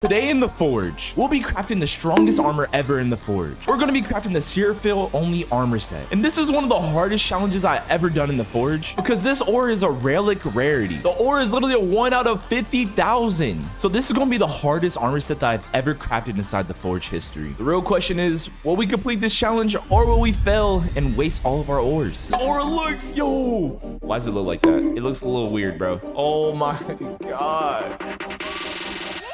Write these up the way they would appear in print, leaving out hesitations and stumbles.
Today in the Forge, we'll be crafting the strongest armor ever in the Forge. We're going to be crafting the Seraphil only armor set. And this is one of the hardest challenges I've ever done in the Forge because this ore is a relic rarity. The ore is literally a 1 out of 50,000. So this is going to be the hardest armor set that I've ever crafted inside the Forge history. The real question is, will we complete this challenge or will we fail and waste all of our ores? This ore looks, yo. Why does it look like that? It looks a little weird, bro. Oh my God.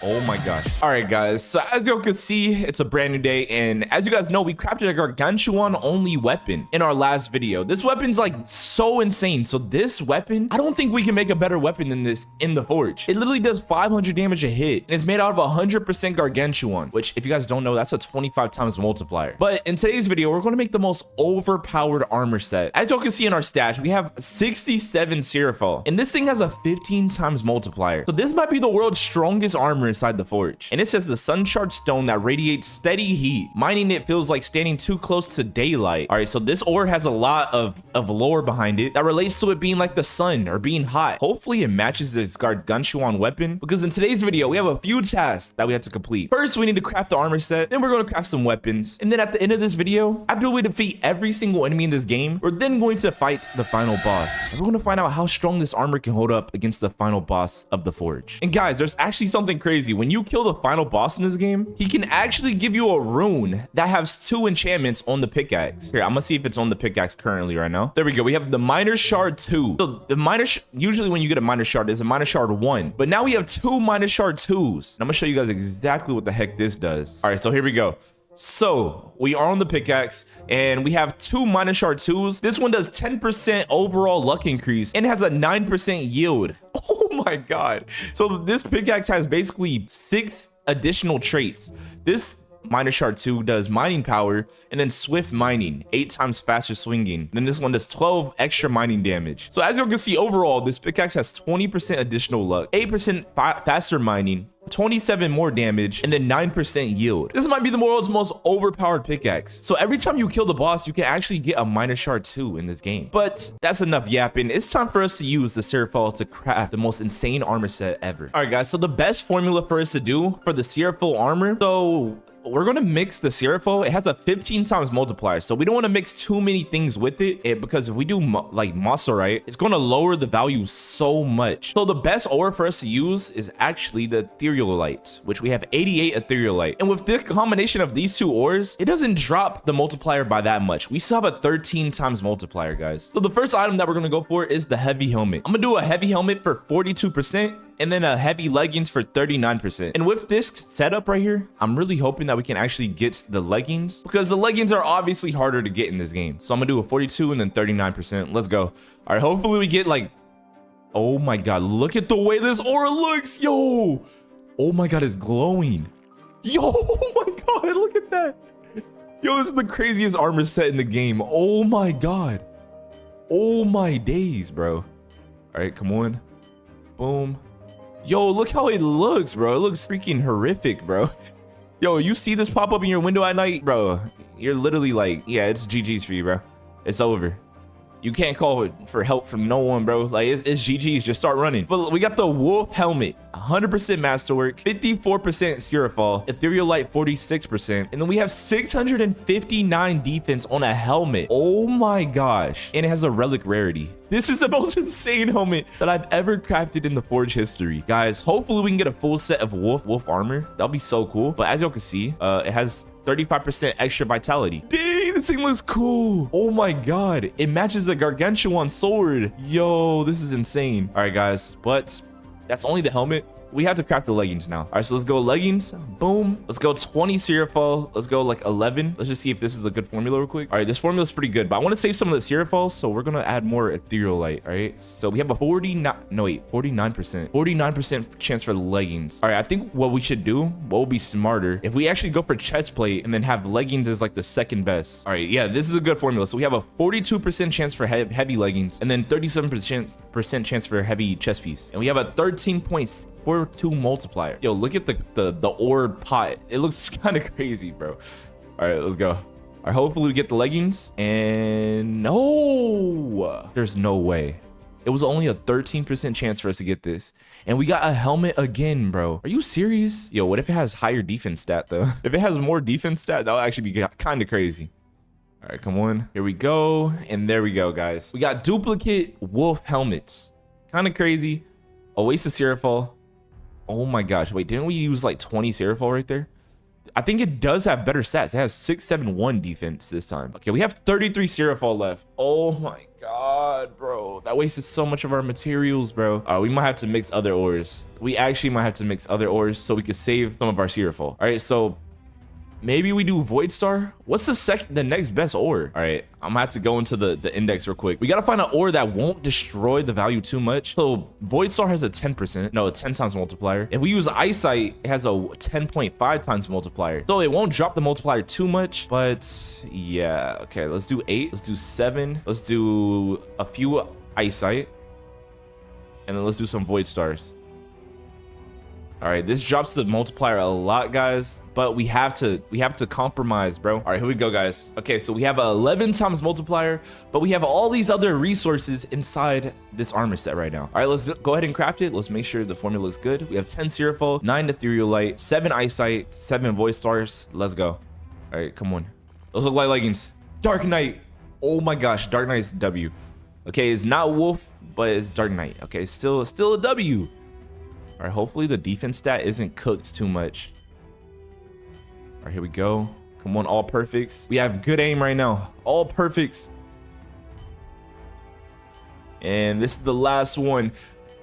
Oh my gosh. All right, guys. So as you can see, it's a brand new day. And as you guys know, we crafted a gargantuan only weapon in our last video. This weapon's like so insane. So this weapon, I don't think we can make a better weapon than this in the Forge. It literally does 500 damage a hit. And it's made out of 100% gargantuan, which if you guys don't know, that's a 25 times multiplier. But in today's video, we're going to make the most overpowered armor set. As you can see in our stats, we have 67 Seraphil. And this thing has a 15 times multiplier. So this might be the world's strongest armor inside the Forge. And it says the sun shard stone that radiates steady heat. Mining it feels like standing too close to daylight. All right, so this ore has a lot of lore behind it that relates to it being like the sun or being hot. Hopefully it matches this gargantuan weapon, because in today's video we have a few tasks that we have to complete. First, we need to craft the armor set, then we're going to craft some weapons, and then at the end of this video, after we defeat every single enemy in this game, we're then going to fight the final boss. And we're going to find out how strong this armor can hold up against the final boss of the Forge. And guys, there's actually something crazy. When you kill the final boss in this game, he can actually give you a rune that has 2 enchantments on the pickaxe. Here, I'm gonna see if it's on the pickaxe currently right now. There we go. We have the miner shard 2. So the miner, usually when you get a miner shard, it's a miner shard 1, but now we have 2 miner shard 2s. I'm gonna show you guys exactly what the heck this does. All right, so here we go. So we are on the pickaxe and we have 2 miner shard 2s. This one does 10% overall luck increase and has a 9% yield. Oh my God. So this pickaxe has basically 6 additional traits. This miner shard 2 does mining power and then swift mining, 8 times faster swinging. Then this one does 12 extra mining damage. So as you can see, overall this pickaxe has 20% additional luck, 8% faster mining, 27 more damage, and then 9% yield. This might be the world's most overpowered pickaxe. So every time you kill the boss, you can actually get a miner shard 2 in this game. But that's enough yapping. It's time for us to use the Seraphil to craft the most insane armor set ever. All right, guys. So the best formula for us to do for the Seraphil armor, so we're going to mix the Seraphil. It has a 15 times multiplier, so we don't want to mix too many things with it, because if we do like Mossarite, it's going to lower the value so much. So the best ore for us to use is actually the etherealite, which we have 88 etherealite. And with this combination of these 2 ores, it doesn't drop the multiplier by that much. We still have a 13 times multiplier, guys. So the first item that we're going to go for is the heavy helmet. I'm going to do a heavy helmet for 42%. And then a heavy leggings for 39%. And with this setup right here, I'm really hoping that we can actually get the leggings, because the leggings are obviously harder to get in this game. So I'm gonna do a 42 and then 39%. Let's go. All right, hopefully we get like, oh my God, look at the way this ore looks. Yo, oh my God, it's glowing. Yo, oh my God, look at that. Yo, this is the craziest armor set in the game. Oh my God. Oh my days, bro. All right, come on. Boom. Yo, look how it looks, bro. It looks freaking horrific, bro. Yo, you see this pop up in your window at night, bro? You're literally like, yeah, it's GG's for you, bro. It's over. You can't call it for help from no one, bro. Like, it's GG's. Just start running. But we got the wolf helmet, 100% masterwork, 54% Seraphil, etherealite 46%, and then we have 659 defense on a helmet. Oh my gosh. And it has a relic rarity. This is the most insane helmet that I've ever crafted in the Forge history. Guys, hopefully we can get a full set of wolf armor. That'll be so cool. But as y'all can see, it has 35% extra vitality. Dang, this thing looks cool. Oh my God. It matches the gargantuan sword. Yo, this is insane. All right, guys, but that's only the helmet. We have to craft the leggings now. All right, so let's go leggings. Boom. Let's go 20 Seraphil. Let's go like 11. Let's just see if this is a good formula real quick. All right, this formula is pretty good, but I want to save some of the Seraphil, so we're going to add more etherealite. All right, so we have a 49% chance for leggings. All right, I think what we should do, what will be smarter, if we actually go for chest plate and then have leggings as like the second best. All right, yeah, this is a good formula. So we have a 42% chance for heavy leggings and then 37% chance for heavy chest piece. And we have a 13.42 multiplier. Yo, look at the ore pot. It looks kind of crazy, bro. All right, let's go. All right, hopefully we get the leggings. And no, there's no way. It was only a 13% chance for us to get this. And we got a helmet again, bro. Are you serious? Yo, what if it has higher defense stat, though? If it has more defense stat, that would actually be kind of crazy. All right, come on. Here we go. And there we go, guys. We got duplicate wolf helmets. Kind of crazy. Oasis Seraphol. Oh my gosh. Wait, didn't we use like 20 Seraphol right there? I think it does have better stats. It has 671 defense this time. Okay, we have 33 Seraphol left. Oh my god, bro. That wasted so much of our materials, bro. We might have to mix other ores. We actually might have to mix other ores so we could save some of our Seraphol. All right, so maybe we do Void Star. What's the next best ore? All right, I'm gonna have to go into the index real quick. We gotta find an ore that won't destroy the value too much. So Void Star has a 10%, no, a 10 times multiplier. If we use Eyesight, it has a 10.5 times multiplier. So it won't drop the multiplier too much, but yeah. Okay, let's do 8, let's do 7, let's do a few Eyesight, and then let's do some Void Stars. All right, this drops the multiplier a lot, guys, but we have to compromise, bro. All right, here we go, guys. Okay, so we have a 11 times multiplier, but we have all these other resources inside this armor set right now. All right, let's go ahead and craft it. Let's make sure the formula looks good. We have 10 Seraphol, 9 Ethereal Light, 7 Eyesight, 7 Void Stars. Let's go. All right, come on. Those look like leggings. Dark Knight. Oh my gosh, Dark Knight's W. Okay, it's not Wolf, but it's Dark Knight. Okay, still a W. All right, hopefully the defense stat isn't cooked too much. All right, here we go. Come on, all perfects. We have good aim right now. All perfects. And this is the last one.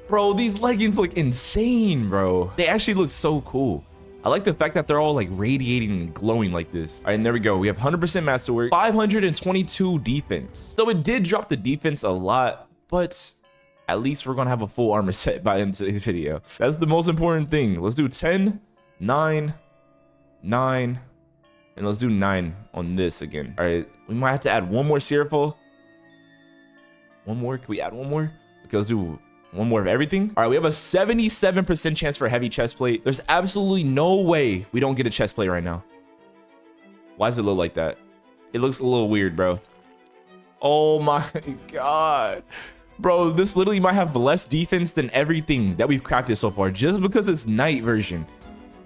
Bro, these leggings look insane, bro. They actually look so cool. I like the fact that they're all like radiating and glowing like this. All right, and there we go. We have 100% masterwork, 522 defense. So it did drop the defense a lot, but at least we're gonna have a full armor set by the end of today's video. That's the most important thing. Let's do 10, 9, 9, and let's do 9 on this again. All right, we might have to add one more Seraphol. One more, can we add one more? Okay, let's do one more of everything. All right, we have a 77% chance for a heavy chest plate. There's absolutely no way we don't get a chest plate right now. Why does it look like that? It looks a little weird, bro. Oh my god. Bro, this literally might have less defense than everything that we've crafted so far, just because it's night version.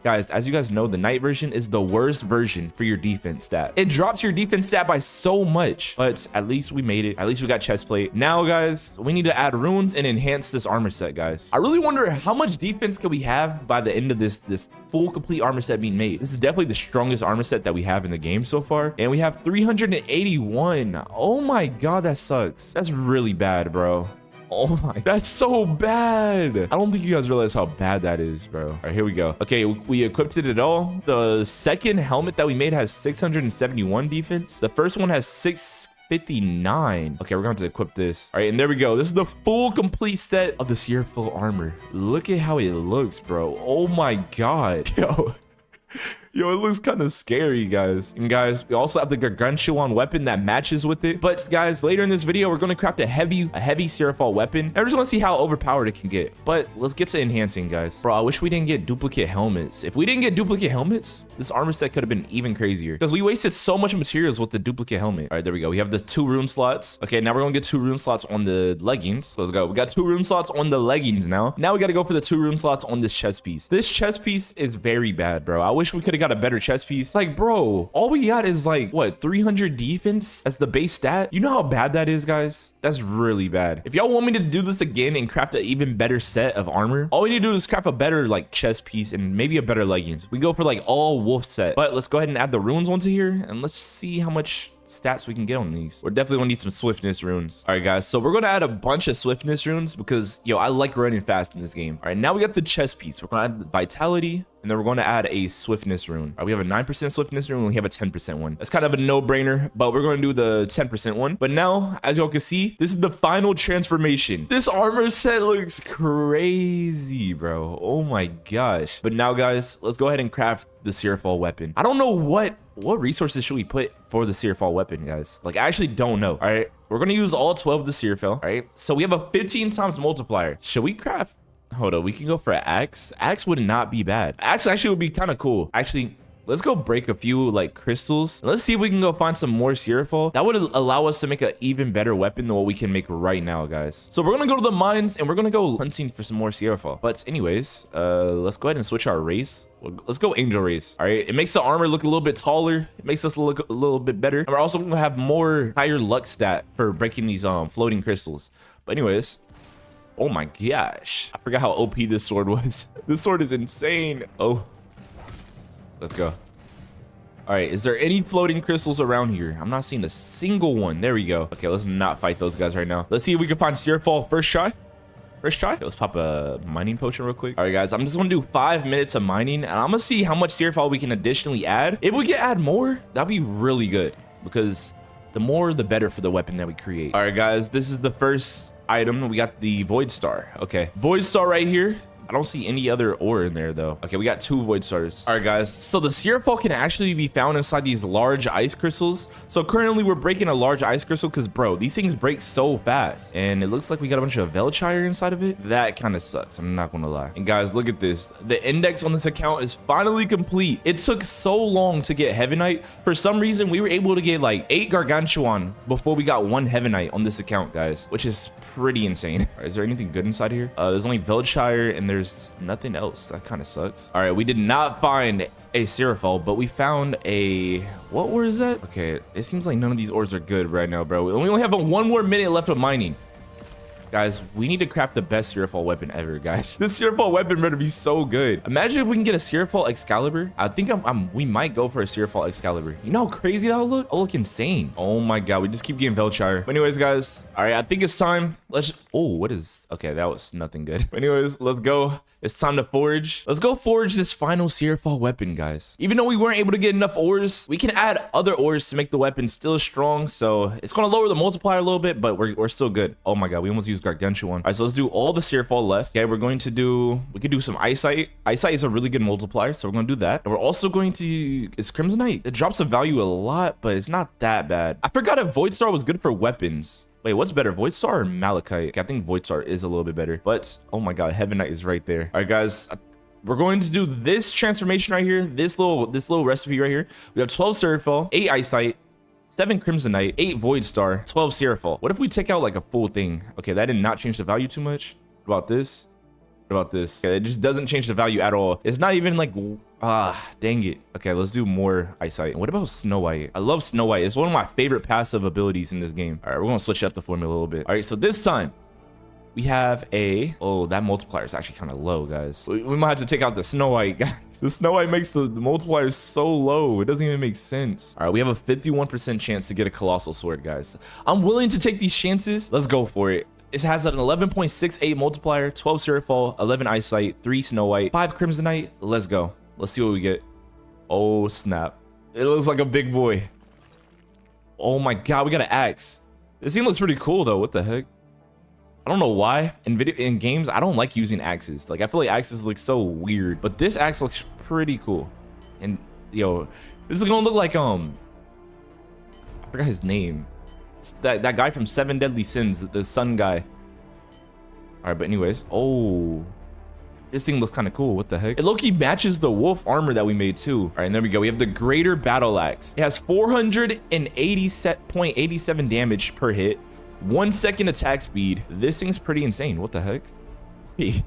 Guys, as you guys know, the night version is the worst version for your defense stat. It drops your defense stat by so much, but at least we made it. At least we got chest plate. Now, guys, we need to add runes and enhance this armor set, guys. I really wonder how much defense can we have by the end of this full complete armor set being made. This is definitely the strongest armor set that we have in the game so far. And we have 381. Oh my god, that sucks. That's really bad, bro. Oh my, that's so bad. I don't think you guys realize how bad that is, bro. All right, here we go. Okay, we equipped it at all. The second helmet that we made has 671 defense. The first one has 659. Okay, we're going to equip this. All right, and there we go. This is the full complete set of the Seraphol armor. Look at how it looks, bro. Oh my god. Yo, it looks kind of scary, guys. And guys, we also have the gargantuan weapon that matches with it. But guys, later in this video, we're going to craft a heavy Seraphol weapon. I just want to see how overpowered it can get. But let's get to enhancing, guys. Bro, I wish we didn't get duplicate helmets. If we didn't get duplicate helmets, this armor set could have been even crazier, because we wasted so much materials with the duplicate helmet. All right, there we go. We have the 2 rune slots. Okay, now we're going to get 2 rune slots on the leggings. Let's go. We got 2 rune slots on the leggings now. Now we got to go for the 2 rune slots on this chest piece. This chest piece is very bad, bro. I wish we could have got a better chest piece. Like, bro, all we got is like, what, 300 defense as the base stat? You know how bad that is, guys? That's really bad. If y'all want me to do this again and craft an even better set of armor, all we need to do is craft a better like chest piece and maybe a better leggings. We go for like all wolf set. But let's go ahead and add the runes onto here, and let's see how much stats we can get on these. We're definitely gonna need some swiftness runes. All right, guys, so we're gonna add a bunch of swiftness runes because, yo, I like running fast in this game. All right, now we got the chest piece. We're gonna add vitality, and then we're going to add a swiftness rune. All right, we have a 9% swiftness rune, and we have a 10% one. That's kind of a no-brainer, but we're going to do the 10% one. But now, as y'all can see, this is the final transformation. This armor set looks crazy, bro. Oh my gosh. But now, guys, let's go ahead and craft the Seraphol weapon. I don't know what resources should we put for the Seraphol weapon, guys. Like, I actually don't know. All right, we're going to use all 12 of the Seraphol. All right, so we have a 15 times multiplier. Should we craft? Hold on, we can go for an axe. Axe would not be bad. Axe actually would be kind of cool. Actually, Let's go break a few like crystals. Let's see if we can go find some more Seraphol. That would allow us to make an even better weapon than what we can make right now, guys. So we're gonna go to the mines and we're gonna go hunting for some more Seraphol. But anyways, let's go ahead and switch our race. Let's go angel race. All right, it makes the armor look a little bit taller. It makes us look a little bit better. And we're also gonna have more higher luck stat for breaking these floating crystals. But anyways, oh my gosh, I forgot how OP this sword was. This sword is insane. Oh, let's go. All right, is there any floating crystals around here? I'm not seeing a single one. There we go. Okay, let's not fight those guys right now. Let's see if we can find Seraphol first try. First try. Okay, let's pop a mining potion real quick. All right, guys, I'm just gonna do 5 minutes of mining, and I'm gonna see how much Seraphol we can additionally add. If we can add more, that'd be really good, because the more the better for the weapon that we create. All right, guys, this is the first item. We got the Void Star. Okay, Void Star right here. I don't see any other ore in there though. Okay, we got 2 Void Stars. All right, guys, so the Seraphol can actually be found inside these large ice crystals. So currently we're breaking a large ice crystal because, bro, these things break so fast. And it looks like we got a bunch of Velshire inside of it. That kind of sucks, I'm not gonna lie. And guys, look at this. The index on this account is finally complete. It took so long to get Heavenite. For some reason, we were able to get like 8 Gargantuan before we got 1 Heavenite on this account, guys, which is pretty insane. All right, is there anything good inside here? There's only Velshire and there's nothing else. That kind of sucks. All right, we did not find a Seraphol, but we found a, what ore is that? Okay, it seems like none of these ores are good right now, bro. We only have 1 more minute left of mining. Guys, we need to craft the best Seraphol weapon ever, guys. This Seraphol weapon better be so good. Imagine if we can get a Seraphol Excalibur. I think we might go for a Seraphol Excalibur. You know how crazy that'll look? It'll look insane. Oh my god, we just keep getting Velshire. But anyways, guys, all right, I think it's time. What is, okay, that was nothing good. But anyways, let's go. It's time to forge. Let's go forge this final Seraphol weapon, guys. Even though we weren't able to get enough ores, we can add other ores to make the weapon still strong. So it's gonna lower the multiplier a little bit, but we're still good. Oh my god, we almost used Gargantuan. All right, so let's do all the Seraphol left. Okay, we could do some Eyesight. Eyesight is a really good multiplier, so we're gonna do that. And we're also going to, is Crimsonite. It drops the value a lot, but it's not that bad. I forgot if Void Star was good for weapons. Wait, what's better, Void Star or Malachite? Okay, I think Void Star is a little bit better, but oh my god, Heavenite is right there. All right, guys, we're going to do this transformation right here, this little recipe right here. We have 12 Seraphol, 8 Eyesight, 7 Crimsonite, 8 Void Star, 12 Seraphol. What if we take out like a full thing? Okay, that did not change the value too much. What about this? What about this? Okay, it just doesn't change the value at all. It's not even like, dang it. Okay, let's do more Eyesight. What about Snow White? I love Snow White. It's one of my favorite passive abilities in this game. All right, we're gonna switch up the formula a little bit. All right, so this time we have oh, that multiplier is actually kind of low, guys. We might have to take out the Snow White, guys. The Snow White makes the multiplier so low. It doesn't even make sense. All right, we have a 51% chance to get a Colossal Sword, guys. I'm willing to take these chances. Let's go for it. It has an 11.68 multiplier, 12 Seraphol, 11 Eyesight, 3 Snow White, 5 Crimsonite. Let's go. Let's see what we get. Oh, snap. It looks like a big boy. Oh my god, we got an axe. This thing looks pretty cool, though. What the heck? I don't know why. In games, I don't like using axes. Like, I feel like axes look so weird. But this axe looks pretty cool. And, yo, this is gonna look like, I forgot his name. That guy from 7 Deadly Sins, the sun guy. All right, but anyways, oh, this thing looks kind of cool. What the heck? It low-key matches the wolf armor that we made too. All right, and there we go. We have the Greater Battle Axe. It has 480.87 damage per hit, 1 second attack speed. This thing's pretty insane. What the heck? Hey,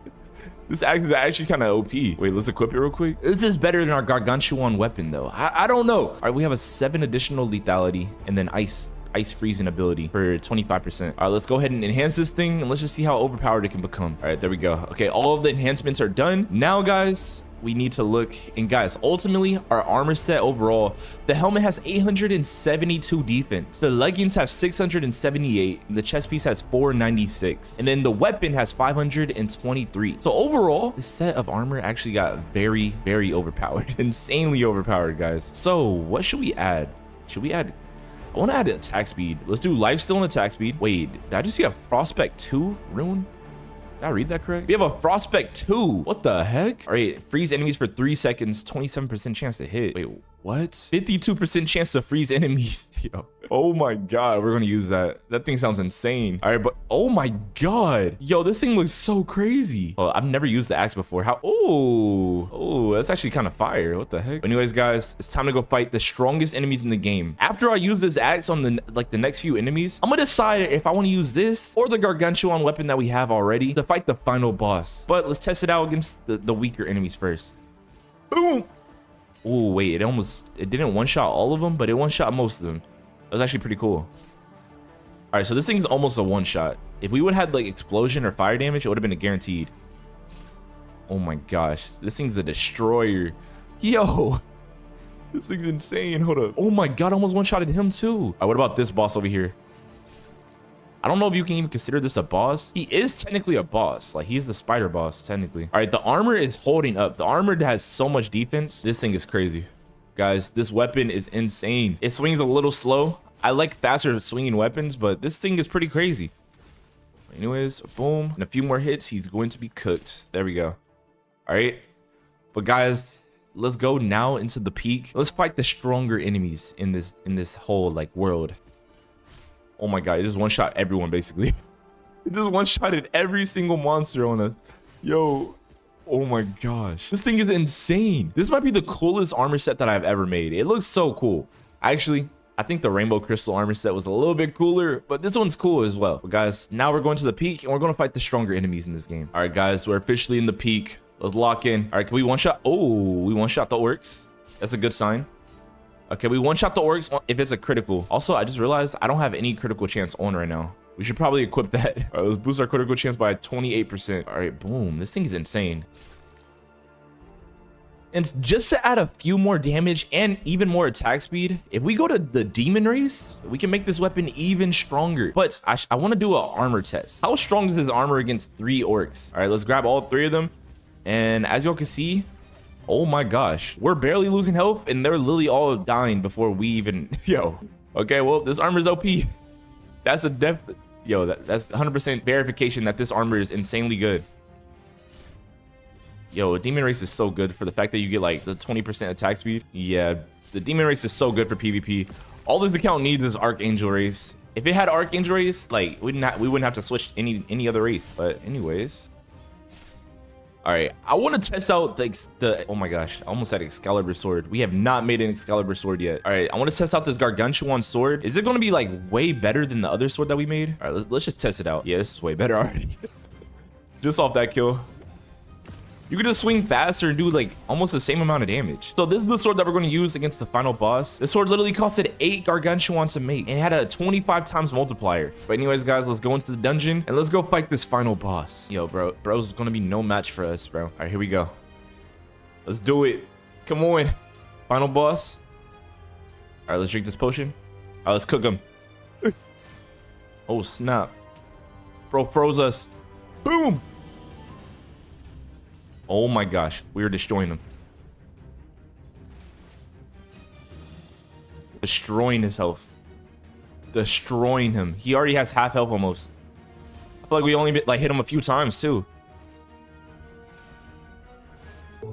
this axe is actually kind of OP. Wait, let's equip it real quick. This is better than our Gargantuan weapon though. I don't know. All right, we have a 7 additional lethality and then ice freezing ability for 25%. All right, let's go ahead and enhance this thing and let's just see how overpowered it can become. All right, there we go. Okay, all of the enhancements are done. Now, guys, we need to look, and guys, ultimately our armor set overall, the helmet has 872 defense, the leggings have 678, and the chest piece has 496, and then the weapon has 523. So overall, this set of armor actually got very, very overpowered. Insanely overpowered, guys. So what should we add? Should we add, I want to add attack speed. Let's do lifesteal and attack speed. Wait, did I just see a Frostspec 2 rune? Did I read that correct? We have a Frostspec 2. What the heck? All right, freeze enemies for 3 seconds, 27% chance to hit. Wait, What? 52% chance to freeze enemies. Yo. Oh my god, we're gonna use that. That thing sounds insane. All right, but oh my god. Yo, this thing looks so crazy. Well, I've never used the axe before. How? Oh, that's actually kind of fire. What the heck? But anyways, guys, it's time to go fight the strongest enemies in the game. After I use this axe on the next few enemies, I'm gonna decide if I want to use this or the gargantuan weapon that we have already to fight the final boss. But let's test it out against the weaker enemies first. Boom. Oh, wait, it didn't one-shot all of them, but it one-shot most of them. That was actually pretty cool. All right, so this thing's almost a one-shot. If we would have had like explosion or fire damage, it would have been a guaranteed. Oh my gosh, this thing's a destroyer. Yo, this thing's insane. Hold up. Oh my god, I almost one-shotted him too. All right, what about this boss over here? I don't know if you can even consider this a boss. He is technically a boss. Like, he's the spider boss, technically. All right, the armor is holding up. The armor has so much defense. This thing is crazy. Guys, this weapon is insane. It swings a little slow. I like faster swinging weapons, but this thing is pretty crazy. Anyways, boom. And a few more hits, he's going to be cooked. There we go. All right. But guys, let's go now into the peak. Let's fight the stronger enemies in this whole like world. Oh my god, it just one-shot everyone basically. It just one-shotted every single monster on us. Yo, oh my gosh. This thing is insane. This might be the coolest armor set that I've ever made. It looks so cool. Actually, I think the rainbow crystal armor set was a little bit cooler, but this one's cool as well. But guys, now we're going to the peak and we're going to fight the stronger enemies in this game. All right, guys, we're officially in the peak. Let's lock in. All right, can we one-shot? Oh, we one-shot the orcs. That's a good sign. Okay, we one-shot the orcs if it's a critical. Also, I just realized I don't have any critical chance on right now. We should probably equip that. All right, let's boost our critical chance by 28%. All right, boom. This thing is insane. And just to add a few more damage and even more attack speed, if we go to the demon race, we can make this weapon even stronger. But I want to do an armor test. How strong is this armor against 3 orcs? All right, let's grab all 3 of them. And as y'all can see, oh my gosh, we're barely losing health and they're literally all dying before we even, yo. Okay, well, this armor is OP. That's a that's 100% verification that this armor is insanely good. Yo, demon race is so good for the fact that you get like the 20% attack speed. Yeah, the demon race is so good for PvP. All this account needs is Archangel race. If it had Archangel race, like we wouldn't have to switch any other race. But anyways. All right, I want to test out the oh my gosh, I almost had Excalibur sword. We have not made an Excalibur sword yet. All right, I want to test out this gargantuan sword. Is it going to be like way better than the other sword that we made? All right, let's just test it out. Yeah, it's way better already. Just off that kill. You can just swing faster and do like almost the same amount of damage. So this is the sword that we're going to use against the final boss. This sword literally costed 8 gargantuan to make and it had a 25 times multiplier. But anyways, guys, let's go into the dungeon and let's go fight this final boss. Yo, bro's going to be no match for us, bro. All right, here we go. Let's do it. Come on. Final boss. All right, let's drink this potion. All right, let's cook him. Oh, snap. Bro froze us. Boom. Oh my gosh, we are destroying him. Destroying his health. Destroying him. He already has half health almost. I feel like we only like hit him a few times too.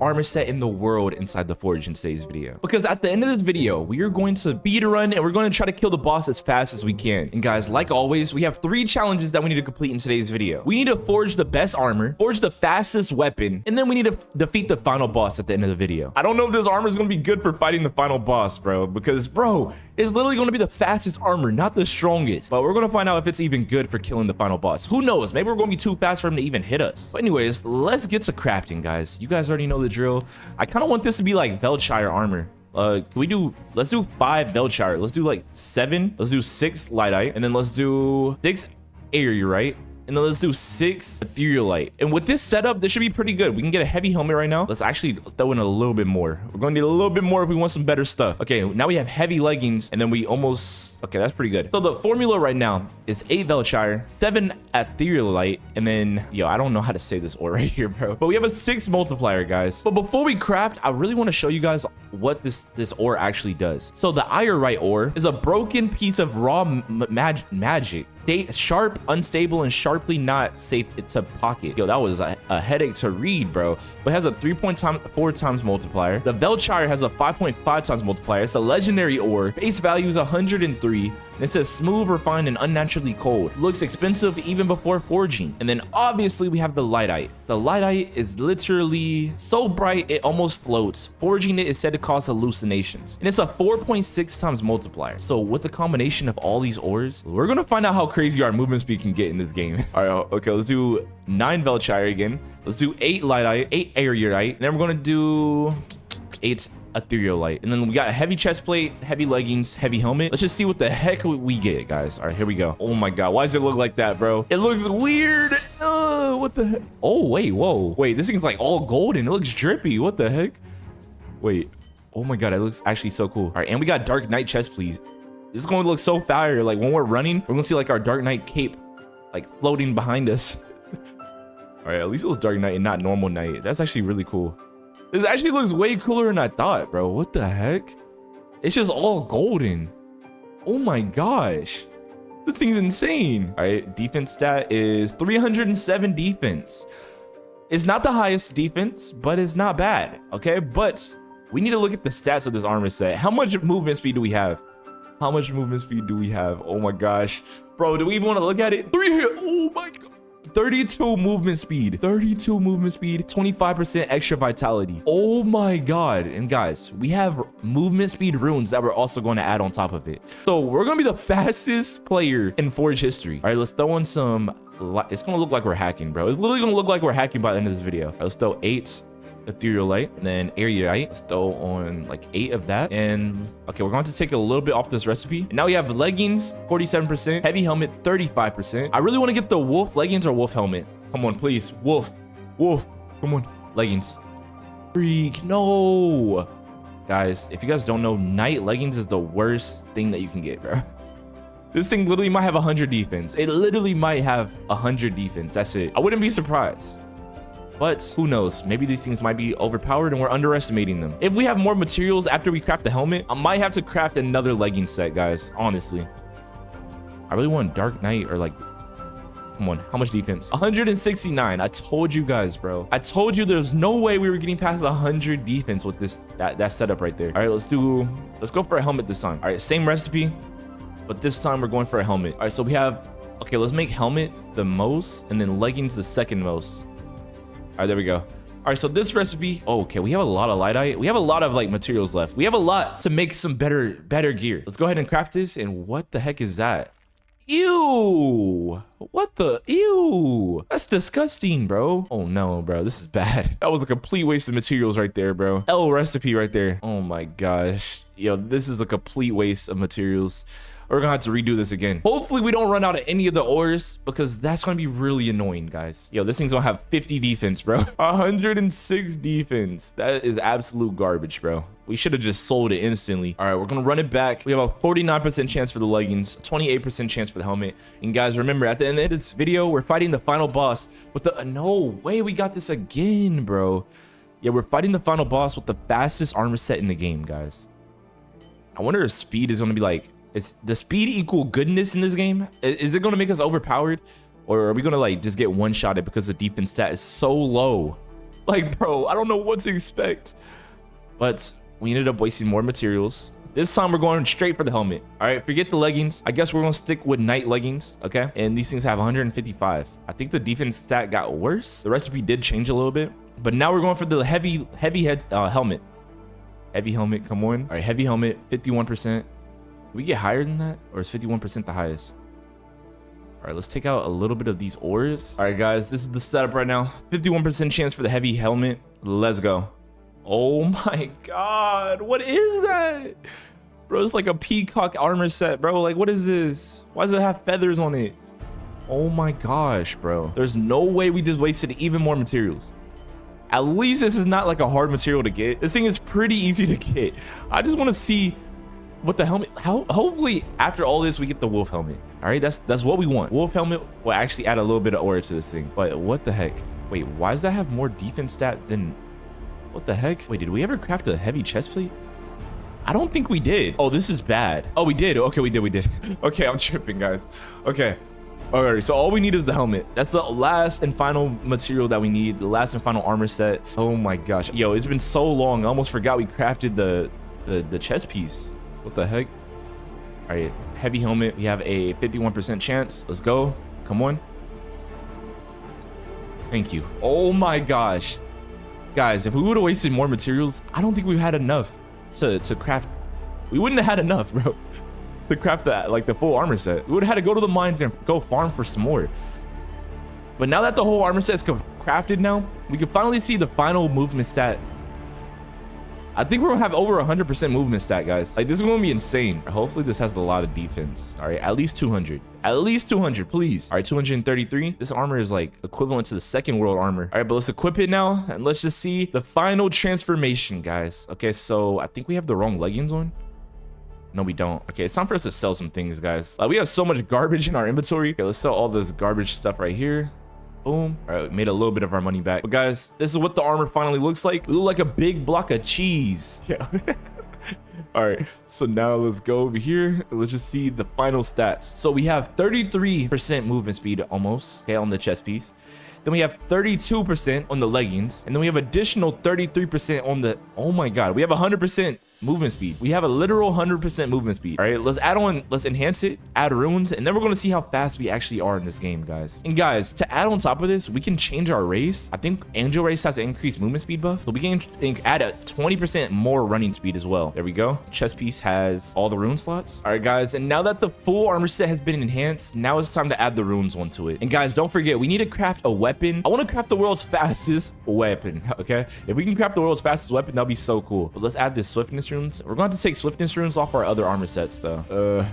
Armor set in the world inside the forge in today's video, because at the end of this video we are going to beat a run and we're going to try to kill the boss as fast as we can. And guys, like always, we have 3 challenges that we need to complete in today's video. We need to forge the best armor, forge the fastest weapon, and then we need to defeat the final boss at the end of the video. I don't know if this armor is going to be good for fighting the final boss, bro, because bro, it's literally going to be the fastest armor, not the strongest. But we're going to find out if it's even good for killing the final boss. Who knows? Maybe we're going to be too fast for him to even hit us. But anyways, let's get to crafting, guys. You guys already know the drill. I kind of want this to be like Veldshire armor. Let's do 5 Veldshire. Let's do like 7. Let's do 6 Lightite. And then let's do 6 Aerorite. And then let's do 6 Etherealite. And with this setup, this should be pretty good. We can get a heavy helmet right now. Let's actually throw in a little bit more. We're going to need a little bit more if we want some better stuff. Okay, now we have heavy leggings. And then we almost... Okay, that's pretty good. So the formula right now is 8 Veldshire, 7 Etherealite, and then... Yo, I don't know how to say this ore right here, bro. But we have a 6 multiplier, guys. But before we craft, I really want to show you guys what this ore actually does. So the Iorite ore is a broken piece of raw magic. Sharp, unstable, and sharp sharply not safe to pocket. Yo, that was a headache to read, bro. But it has a 3.4 times multiplier. The Velchire has a 5.5 times multiplier. It's a legendary ore. Base value is 103. And it says smooth, refined, and unnaturally cold. Looks expensive even before forging. And then obviously we have the Lightite. The Lightite is literally so bright it almost floats. Forging it is said to cause hallucinations. And it's a 4.6 times multiplier. So with the combination of all these ores, we're gonna find out how crazy our movement speed can get in this game. All right, okay, let's do 9 Velchire again. Let's do 8 Lightite, 8 Aerorite, and then we're gonna do 8 Ethereal Light. And then we got a heavy chest plate, heavy leggings, heavy helmet. Let's just see what the heck we get, guys. All right, here we go. Oh my god, why does it look like that, bro? It looks weird. What the heck? Oh wait, whoa, wait, this thing's like all golden. It looks drippy. What the heck? Wait, oh my god, it looks actually so cool. All right, and we got Dark Knight chest, please. This is going to look so fire. Like when we're running, we're gonna see like our Dark Knight cape like floating behind us. All right, at least it was Dark Knight and not normal Knight. That's actually really cool. This actually looks way cooler than I thought, bro. What the heck? It's just all golden. Oh my gosh. This thing's insane. All right, defense stat is 307 defense. It's not the highest defense, but it's not bad, okay? But we need to look at the stats of this armor set. How much movement speed do we have? How much movement speed do we have? Oh my gosh. Bro, do we even want to look at it? Oh my god. 32 movement speed, 32 movement speed, 25% extra vitality. Oh my god. And guys, we have movement speed runes that we're also going to add on top of it. So we're going to be the fastest player in Forge history. All right, let's throw in some, it's going to look like we're hacking, bro. It's literally going to look like we're hacking by the end of this video. All right, let's throw 8 Ethereal Light, and then Aerorite. Let's throw on like 8 of that. And okay, we're going to take a little bit off this recipe. And now we have leggings, 47%, heavy helmet, 35%. I really want to get the wolf leggings or wolf helmet. Come on, please. Wolf, come on. Leggings. Freak, no. Guys, if you guys don't know, Knight leggings is the worst thing that you can get, bro. This thing literally might have 100 defense. It literally might have 100 defense. That's it. I wouldn't be surprised. But who knows? Maybe these things might be overpowered and we're underestimating them. If we have more materials after we craft the helmet, I might have to craft another legging set, guys. Honestly, I really want Dark Knight or like, come on, how much defense? 169. I told you guys, bro. I told you there's no way we were getting past 100 defense with this that setup right there. All right, let's go for a helmet this time. All right, same recipe, but this time we're going for a helmet. All right, so we have, okay, let's make helmet the most and then leggings the second most. All right, there we go. All right, so this recipe, oh, okay, we have a lot of Lightite. We have a lot of like materials left. We have a lot to make some better gear. Let's go ahead and craft this. And what the heck is that? Ew, what the, ew, that's disgusting, bro. Oh no, bro, this is bad. That was a complete waste of materials right there, bro. L recipe right there. Oh my gosh. Yo, this is a complete waste of materials. We're gonna have to redo this again. Hopefully we don't run out of any of the ores, because that's gonna be really annoying, guys. Yo, this thing's gonna have 50 defense, bro. 106 defense. That is absolute garbage, bro. We should have just sold it instantly. All right, we're gonna run it back. We have a 49% chance for the leggings, 28% chance for the helmet. And guys, remember, at the end of this video, we're fighting the final boss with the, no way, we got this again, bro. Yeah, we're fighting the final boss with the fastest armor set in the game, guys. I wonder if speed is gonna be like, is the speed equal goodness in this game? Is it gonna make us overpowered? Or are we gonna like just get one-shotted because the defense stat is so low? Like, bro, I don't know what to expect. But we ended up wasting more materials. This time we're going straight for the helmet. All right, forget the leggings. I guess we're gonna stick with Knight leggings, okay? And these things have 155. I think the defense stat got worse. The recipe did change a little bit, but now we're going for the heavy head helmet. Heavy helmet, come on. All right, heavy helmet, 51%. We get higher than that, or is 51% the highest? All right, let's take out a little bit of these ores. All right, guys, this is the setup right now. 51% chance for the heavy helmet. Let's go. Oh my god, what is that? Bro, it's like a peacock armor set, bro. Like, what is this? Why does it have feathers on it? Oh my gosh, bro. There's no way we just wasted even more materials. At least this is not like a hard material to get. This thing is pretty easy to get. I just want to see what the helmet, hopefully after all this we get the wolf helmet. All right, that's what we want. Wolf helmet will actually add a little bit of aura to this thing. But what the heck? Wait, why does that have more defense stat than, what the heck? Wait, did we ever craft a heavy chest plate? I don't think we did. Oh, this is bad. Oh, we did. Okay, we did. Okay, I'm tripping, guys. Okay, All right, so all we need is the helmet. That's the last and final material that we need. The last and final armor set. Oh my gosh. Yo, it's been so long. I almost forgot we crafted the chest piece. What the heck? All right, heavy helmet. We have a 51% chance. Let's go. Come on. Thank you. Oh my gosh. Guys, if we would have wasted more materials, I don't think we had enough to craft. We wouldn't have had enough, bro, to craft that, like the full armor set. We would have had to go to the mines and go farm for some more. But now that the whole armor set is crafted now, we can finally see the final movement stat. I think we're gonna have over 100% movement stat, guys. Like, this is gonna be insane. Hopefully this has a lot of defense. All right, at least 200. At least 200, please. All right, 233. This armor is like equivalent to the second world armor. All right, but let's equip it now and let's just see the final transformation, guys. Okay, so I think we have the wrong leggings on. No, we don't. Okay, it's time for us to sell some things, guys. We have so much garbage in our inventory. Okay, let's sell all this garbage stuff right here. Boom. All right, we made a little bit of our money back. But guys, this is what the armor finally looks like. We look like a big block of cheese. Yeah. All right, so now let's go over here. Let's just see the final stats. So we have 33% movement speed almost, okay, on the chest piece. Then we have 32% on the leggings. And then we have additional 33% on the, oh my God, we have 100% movement speed. We have a literal 100% movement speed. All right, let's add on, let's enhance it, add runes, and then we're gonna see how fast we actually are in this game, guys. And guys, to add on top of this, we can change our race. I think Angel race has an increased movement speed buff, so we can add a 20% more running speed as well. There we go. Chest piece has all the rune slots. All right, guys, and now that the full armor set has been enhanced, now it's time to add the runes onto it. And guys, don't forget, we need to craft a weapon. I want to craft the world's fastest weapon, okay? If we can craft the world's fastest weapon, that'll be so cool. But let's add this swiftness runes. We're going to have to take swiftness runes off our other armor sets, though.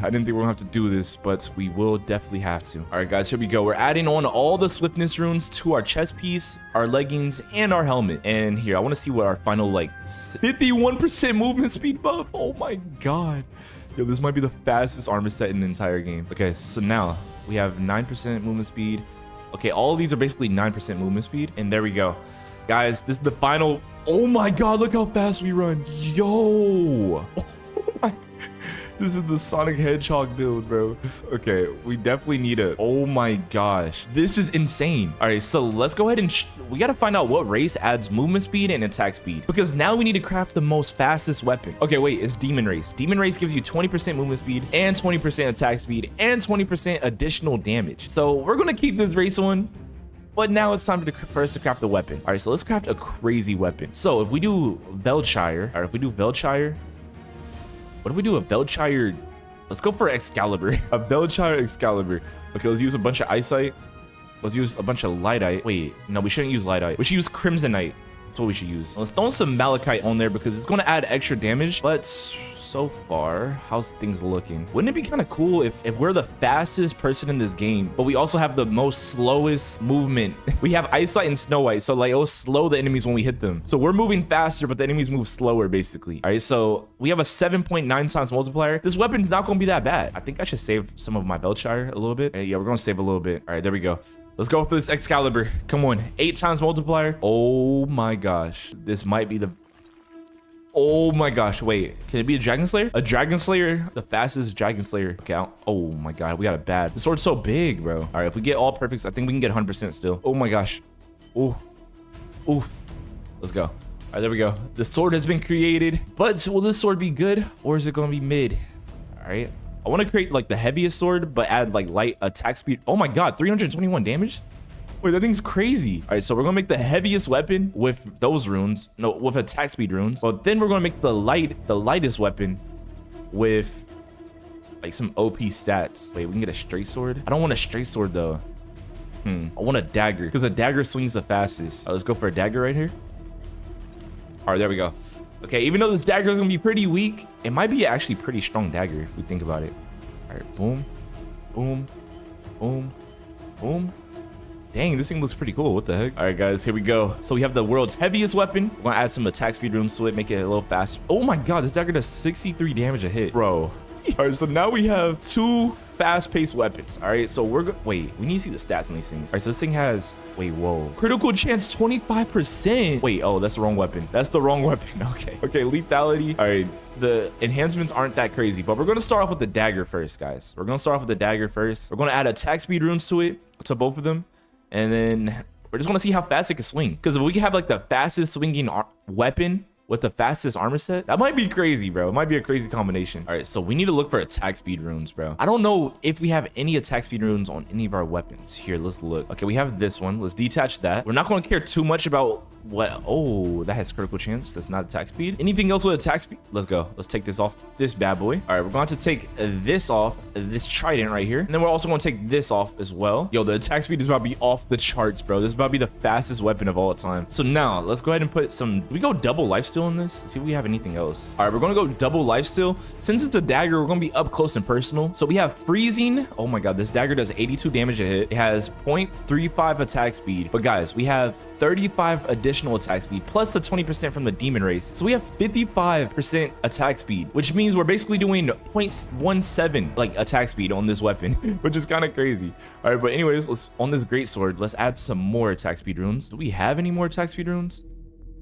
I didn't think we were going to have to do this, but we will definitely have to. All right, guys, here we go. We're adding on all the swiftness runes to our chest piece, our leggings, and our helmet. And here, I want to see what our final, like, 51% movement speed buff. Oh my God. Yo, this might be the fastest armor set in the entire game. Okay, so now we have 9% movement speed. Okay, all of these are basically 9% movement speed. And there we go. Guys, this is the final. Oh my God, look how fast we run. Yo. Oh my. This is the Sonic Hedgehog build, bro. Okay, we definitely need a, oh my gosh. This is insane. All right, so let's go ahead and, we got to find out what race adds movement speed and attack speed, because now we need to craft the most fastest weapon. Okay, wait, it's Demon Race. Demon Race gives you 20% movement speed and 20% attack speed and 20% additional damage. So we're going to keep this race on. But now it's time for us to craft the weapon. All right, so let's craft a crazy weapon. So if we do Veldshire, or if we do Veldshire, what if we do a Veldshire? Let's go for Excalibur. A Veldshire Excalibur. Okay, let's use a bunch of Eyesight. Let's use a bunch of Lightite. Wait, no, we shouldn't use Lightite. We should use Crimsonite. That's what we should use. Let's throw some Malachite on there because it's going to add extra damage. But so far, how's things looking? Wouldn't it be kind of cool if we're the fastest person in this game, but we also have the most slowest movement? We have Eyesight and Snow White, so like it'll slow the enemies when we hit them. So we're moving faster, but the enemies move slower, basically. All right, so we have a 7.9 times multiplier. This weapon's not going to be that bad. I think I should save some of my Veldshire a little bit. Yeah, we're going to save a little bit. All right, there we go. Let's go for this Excalibur. Come on, 8 times multiplier. Oh my gosh, this might be the, oh my gosh, wait, can it be a Dragon Slayer? A Dragon Slayer, the fastest Dragon Slayer. Okay, oh my God, we got it bad. The sword's so big, bro. All right, if we get all perfects, I think we can get 100% still. Oh my gosh. Oh, oof. Let's go. All right, there we go. The sword has been created, but will this sword be good or is it going to be mid? All right, I want to create like the heaviest sword, but add like light attack speed. Oh my God, 321 damage. Wait, that thing's crazy. All right, so we're gonna make the heaviest weapon with those runes. No, with attack speed runes. But then we're gonna make the lightest weapon with like some OP stats. Wait, we can get a straight sword. I don't want a straight sword though. I want a dagger because a dagger swings the fastest. Let's go for a dagger right here. All right, there we go. Okay, even though this dagger is gonna be pretty weak, it might be actually pretty strong dagger if we think about it. All right, boom, boom, boom, boom. Dang, this thing looks pretty cool. What the heck? All right, guys, here we go. So we have the world's heaviest weapon. We're gonna add some attack speed runes to it, make it a little faster. Oh my God, this dagger does 63 damage a hit. Bro, All right, so now we have 2 fast-paced weapons. All right, so wait, we need to see the stats on these things. All right, so this thing has, wait, whoa, critical chance 25%. Wait, oh, that's the wrong weapon. That's the wrong weapon. Okay, lethality. All right, the enhancements aren't that crazy, but we're gonna start off with the dagger first, guys. We're gonna start off with the dagger first. We're gonna add attack speed runes to both of them, and then we're just gonna see how fast it can swing. Because if we can have like the fastest swinging weapon with the fastest armor set, that might be crazy, bro. It might be a crazy combination. All right, so we need to look for attack speed runes, bro. I don't know if we have any attack speed runes on any of our weapons. Here, let's look. Okay, we have this one. Let's detach that. We're not going to care too much about what. Oh, that has critical chance. That's not attack speed. Anything else with attack speed? Let's go. Let's take this off this bad boy. All right, we're going to take this off, this trident right here. And then we're also going to take this off as well. Yo, the attack speed is about to be off the charts, bro. This is about to be the fastest weapon of all time. So now let's go ahead and put some, we go double lifesteal in this. Let's see if we have anything else. All right, we're going to go double lifesteal. Since it's a dagger, we're going to be up close and personal. So we have freezing. Oh my God, this dagger does 82 damage a hit. It has 0.35 attack speed. But guys, we have 35 additional attack speed plus the 20% from the demon race. So we have 55% attack speed, which means we're basically doing 0.17 like attack speed on this weapon, which is kind of crazy. All right, but anyways, let's on this great sword, let's add some more attack speed runes. Do we have any more attack speed runes?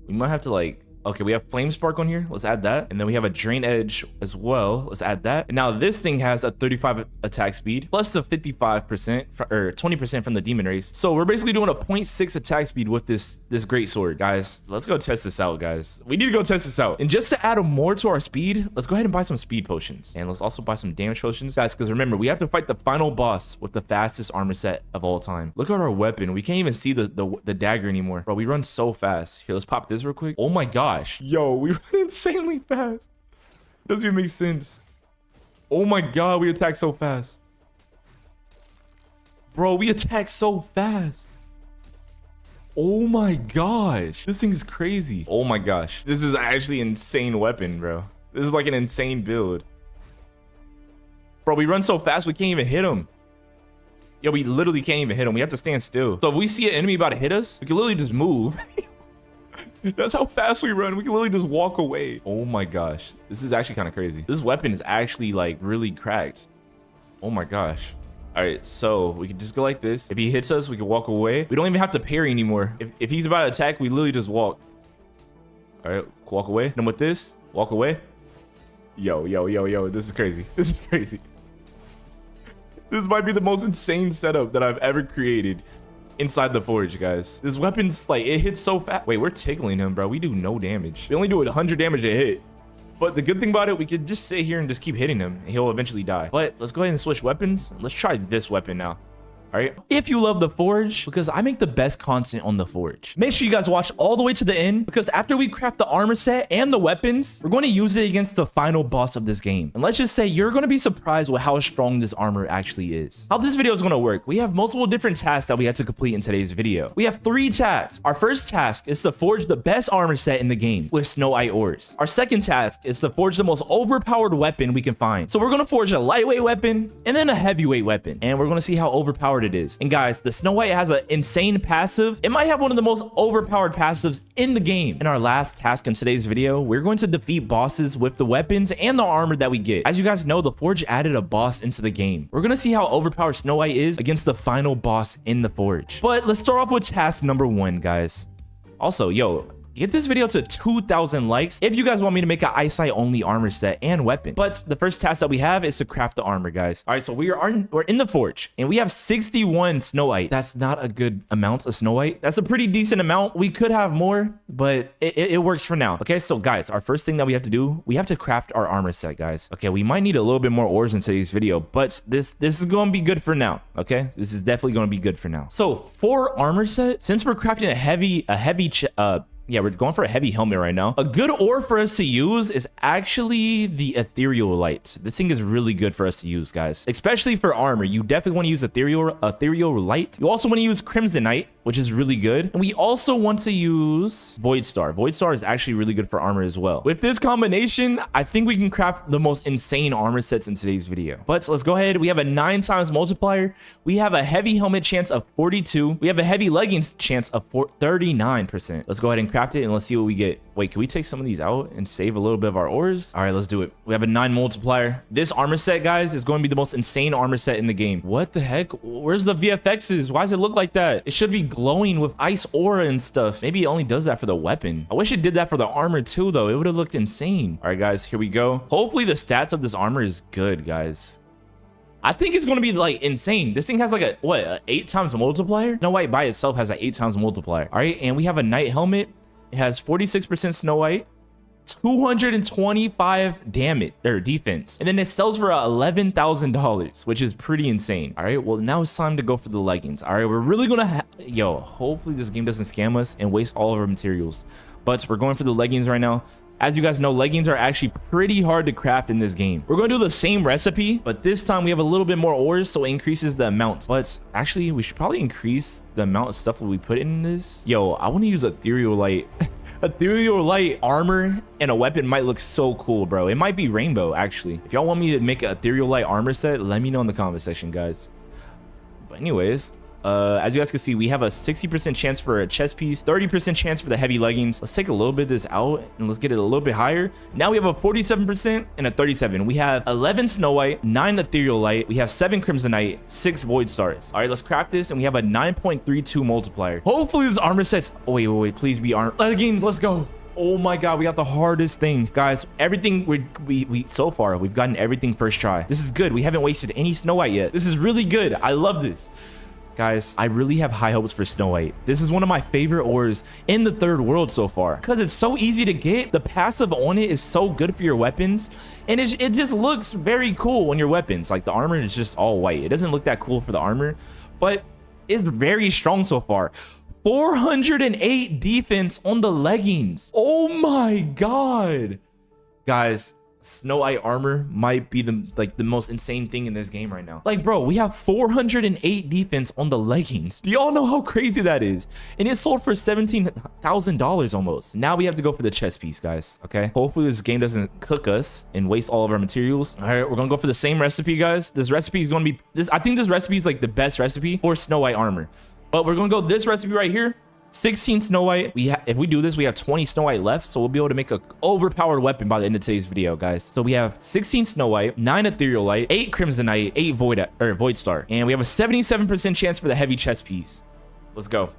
We might have to like, okay, we have flame spark on here. Let's add that. And then we have a drain edge as well. Let's add that. And now this thing has a 35 attack speed plus the 55% or 20% from the demon race. So we're basically doing a 0.6 attack speed with this great sword. Guys, let's go test this out, guys. We need to go test this out. And just to add more to our speed, let's go ahead and buy some speed potions. And let's also buy some damage potions, guys, because remember, we have to fight the final boss with the fastest armor set of all time. Look at our weapon. We can't even see the dagger anymore. Bro, we run so fast. Here, let's pop this real quick. Oh my gosh. Yo, we run insanely fast. Doesn't even make sense. Oh my God, we attack so fast. Bro, we attack so fast. Oh my gosh. This thing is crazy. Oh my gosh. This is actually an insane weapon, bro. This is like an insane build. Bro, we run so fast, we can't even hit him. Yo, we literally can't even hit him. We have to stand still. So if we see an enemy about to hit us, we can literally just move. That's how fast we run. We can literally just walk away. Oh my gosh. This is actually kind of crazy. This weapon is actually like really cracked. Oh my gosh. All right, so we can just go like this. If he hits us, we can walk away. We don't even have to parry anymore. If he's about to attack, we literally just walk. All right, walk away. And with this, walk away. Yo, this is crazy. This is crazy. This might be the most insane setup that I've ever created inside the forge, guys. This weapon's like, it hits so fast. Wait, we're tickling him, bro. We do no damage. We only do 100 damage a hit. But the good thing about it, we could just sit here and just keep hitting him and he'll eventually die. But let's go ahead and switch weapons. Let's try this weapon now. All right, if you love the forge, because I make the best content on the forge, make sure you guys watch all the way to the end, because after we craft the armor set and the weapons, we're going to use it against the final boss of this game. And let's just say you're going to be surprised with how strong this armor actually is. How this video is going to work: we have multiple different tasks that we have to complete in today's video. We have 3 tasks. Our first task is to forge the best armor set in the game with snow white ores. Our second task is to forge the most overpowered weapon we can find. So we're going to forge a lightweight weapon and then a heavyweight weapon, and we're going to see how overpowered it is. And guys, the Snow White has an insane passive. It might have one of the most overpowered passives in the game. In our last task in today's video, we're going to defeat bosses with the weapons and the armor that we get. As you guys know, the Forge added a boss into the game. We're going to see how overpowered Snow White is against the final boss in the Forge. But let's start off with task number 1, guys. Also, yo, get this video to 2,000 likes if you guys want me to make an eyesight only armor set and weapon. But the first task that we have is to craft the armor, guys. All right, so we're in the forge and we have 61 snow white. That's not a good amount of snow white. That's a pretty decent amount. We could have more, but it works for now. Okay, so guys, our first thing that we have to do, we have to craft our armor set, guys. Okay, we might need a little bit more ores in today's video, but this is going to be good for now. Okay, this is definitely going to be good for now. So for armor set, since we're crafting yeah, we're going for a heavy helmet right now. A good ore for us to use is actually the ethereal light. This thing is really good for us to use, guys, especially for armor. You definitely want to use ethereal light. You also want to use crimsonite, which is really good. And we also want to use Void Star. Void Star is actually really good for armor as well. With this combination, I think we can craft the most insane armor sets in today's video. But let's go ahead. We have a 9 times multiplier. We have a heavy helmet chance of 42. We have a heavy leggings chance of 39%. Let's go ahead and craft it and let's see what we get. Wait, can we take some of these out and save a little bit of our ores? All right, let's do it. We have a 9 multiplier. This armor set, guys, is going to be the most insane armor set in the game. What the heck? Where's the VFXs? Why does it look like that? It should be glowing with ice aura and stuff. Maybe it only does that for the weapon. I wish it did that for the armor too, though. It would have looked insane. All right, guys, here we go. Hopefully the stats of this armor is good, guys. I think it's going to be like insane. This thing has like a 8 times multiplier? Snow White by itself has an 8 times multiplier. All right, and we have a night helmet. It has 46% Snow White, 225 damage or defense, and then it sells for $11,000, which is pretty insane. All right, well, now it's time to go for the leggings. All right, we're really gonna hopefully this game doesn't scam us and waste all of our materials, but we're going for the leggings right now. As you guys know, leggings are actually pretty hard to craft in this game. We're going to do the same recipe, but this time we have a little bit more ores, so it increases the amount. But actually, we should probably increase the amount of stuff that we put in this. Yo, I want to use ethereal light. Ethereal light armor and a weapon might look so cool, bro. It might be rainbow, actually. If y'all want me to make an ethereal light armor set, let me know in the comment section, guys. But anyways, as you guys can see, we have a 60% chance for a chest piece, 30% chance for the heavy leggings. Let's take a little bit of this out and let's get it a little bit higher. Now we have a 47% and a 37. We have 11 Snow White, 9 ethereal light. We have 7 crimsonite, 6 void stars. All right, let's craft this, and we have a 9.32 multiplier. Hopefully this armor sets. Oh, wait, please be armor leggings. Let's go. Oh my god, we got the hardest thing, guys. Everything we so far, we've gotten everything first try. This is good. We haven't wasted any Snow White yet. This is really good. I love this. Guys, I really have high hopes for Snow White. This is one of my favorite ores in the third world so far because it's so easy to get. The passive on it is so good for your weapons, and it just looks very cool on your weapons. Like the armor is just all white. It doesn't look that cool for the armor, but it's very strong so far. 408 defense on the leggings. Oh my god, guys. Snow White armor might be the most insane thing in this game right now. Like, bro, we have 408 defense on the leggings. Do y'all know how crazy that is? And it sold for $17,000 almost. Now we have to go for the chest piece, guys. Okay, hopefully this game doesn't cook us and waste all of our materials. All right, we're gonna go for the same recipe, guys. This recipe is gonna be I think this recipe is like the best recipe for Snow White armor, but we're gonna go this recipe right here. 16 Snow White. If we do this, we have 20 Snow White left, so we'll be able to make a overpowered weapon by the end of today's video, guys. So we have 16 Snow White, 9 ethereal light, 8 crimsonite, 8 void star, and we have a 77% chance for the heavy chest piece. Let's go.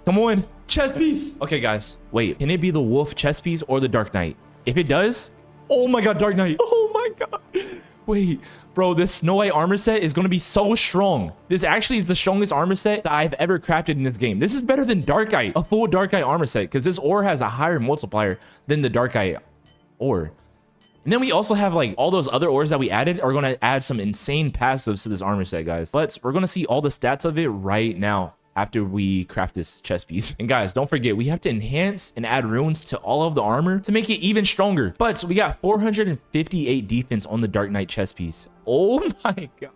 Come on, chest piece. Okay, guys, wait, can it be the wolf chest piece or the dark knight? If it does, oh my god, dark knight. Oh my god. Wait, bro, this Snow White armor set is going to be so strong. This actually is the strongest armor set that I've ever crafted in this game. This is better than Darkite, a full Darkite armor set, because this ore has a higher multiplier than the Darkite ore. And then we also have like all those other ores that we added are going to add some insane passives to this armor set, guys. But we're going to see all the stats of it right now after we craft this chest piece. And guys, don't forget, we have to enhance and add runes to all of the armor to make it even stronger. But we got 458 defense on the Dark Knight chest piece. Oh my god.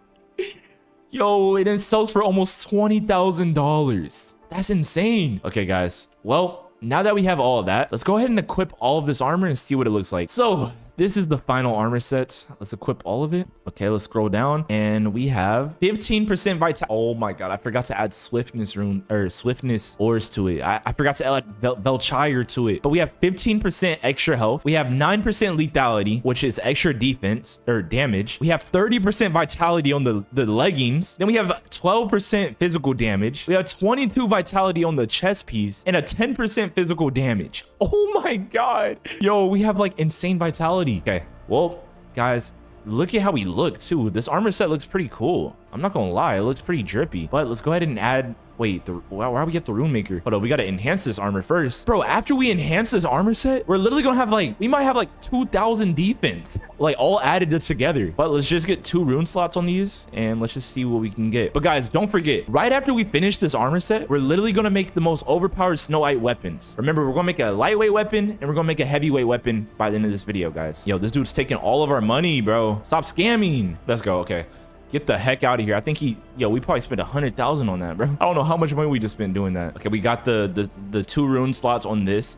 Yo, it then sells for almost $20,000. That's insane. Okay, guys. Well, now that we have all of that, let's go ahead and equip all of this armor and see what it looks like. So this is the final armor set. Let's equip all of it. Okay, let's scroll down and we have 15% vitality. Oh my god, I forgot to add swiftness rune or swiftness ores to it. I forgot to add Velchire to it. But we have 15% extra health. We have 9% lethality, which is extra defense or damage. We have 30% vitality on the leggings. Then we have 12% physical damage. We have 22 vitality on the chest piece and a 10% physical damage. Oh my god. Yo, we have like insane vitality. Okay, well, guys, look at how we look too. This armor set looks pretty cool. I'm not gonna lie, it looks pretty drippy. But let's go ahead and add. Wait, why do we get the rune maker? Hold on, we gotta enhance this armor first. Bro, after we enhance this armor set, we're literally gonna have like, we might have like 2,000 defense, like all added together. But let's just get 2 rune slots on these and let's just see what we can get. But guys, don't forget, right after we finish this armor set, we're literally gonna make the most overpowered Snow White weapons. Remember, we're gonna make a lightweight weapon and we're gonna make a heavyweight weapon by the end of this video, guys. Yo, this dude's taking all of our money, bro. Stop scamming. Let's go. Okay. Get the heck out of here. I think we probably spent 100,000 on that, bro. I don't know how much money we just spent doing that. Okay, we got the 2 rune slots on this.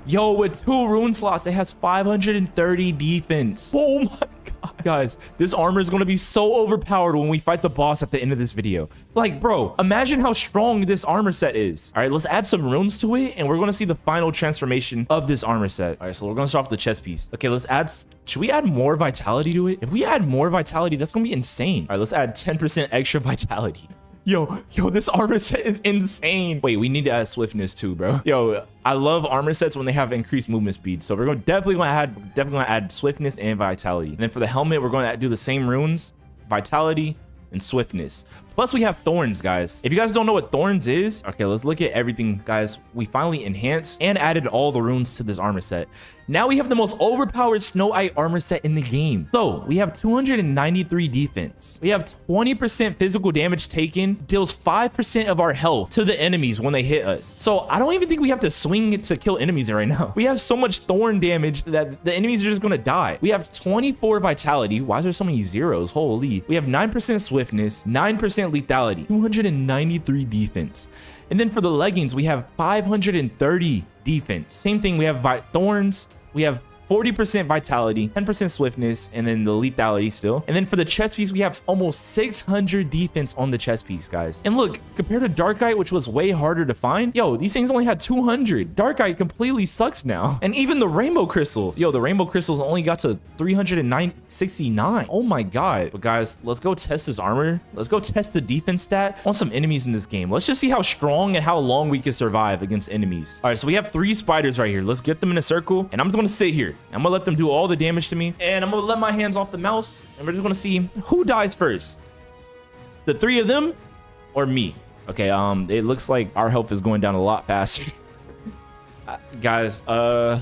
Yo, with 2 rune slots, it has 530 defense. Oh my god. Guys, this armor is going to be so overpowered when we fight the boss at the end of this video. Like, bro, imagine how strong this armor set is. All right, let's add some runes to it, and we're going to see the final transformation of this armor set. All right, so we're going to start off with the chest piece. Okay, let's add... Should we add more vitality to it? If we add more vitality, that's going to be insane. All right, let's add 10% extra vitality. Yo, this armor set is insane. Wait, we need to add swiftness too, bro. Yo, I love armor sets when they have increased movement speed. So we're definitely gonna add swiftness and vitality. And then for the helmet, we're going to do the same runes, vitality and swiftness. Plus we have thorns, guys. If you guys don't know what thorns is, okay, let's look at everything, guys. We finally enhanced and added all the runes to this armor set. Now we have the most overpowered Snow White armor set in the game. So we have 293 defense. We have 20% physical damage taken, deals 5% of our health to the enemies when they hit us. So I don't even think we have to swing it to kill enemies right now. We have so much thorn damage that the enemies are just gonna die. We have 24 vitality. Why is there so many zeros? Holy. We have 9% swiftness, 9% lethality, 293 defense. And then for the leggings, we have 530 defense. Same thing, we have thorns, we have 40% vitality, 10% swiftness, and then the lethality still. And then for the chest piece, we have almost 600 defense on the chest piece, guys. And look, compared to Darkite, which was way harder to find, yo, these things only had 200. Darkite completely sucks now. And even the Rainbow Crystal, yo, the Rainbow Crystals only got to 369. Oh my god. But guys, let's go test this armor. Let's go test the defense stat on some enemies in this game. Let's just see how strong and how long we can survive against enemies. All right, so we have 3 spiders right here. Let's get them in a circle, and I'm just gonna sit here. I'm gonna let them do all the damage to me, and I'm gonna let my hands off the mouse, and we're just gonna see who dies first, the 3 of them or me. Okay, it looks like our health is going down a lot faster. Guys,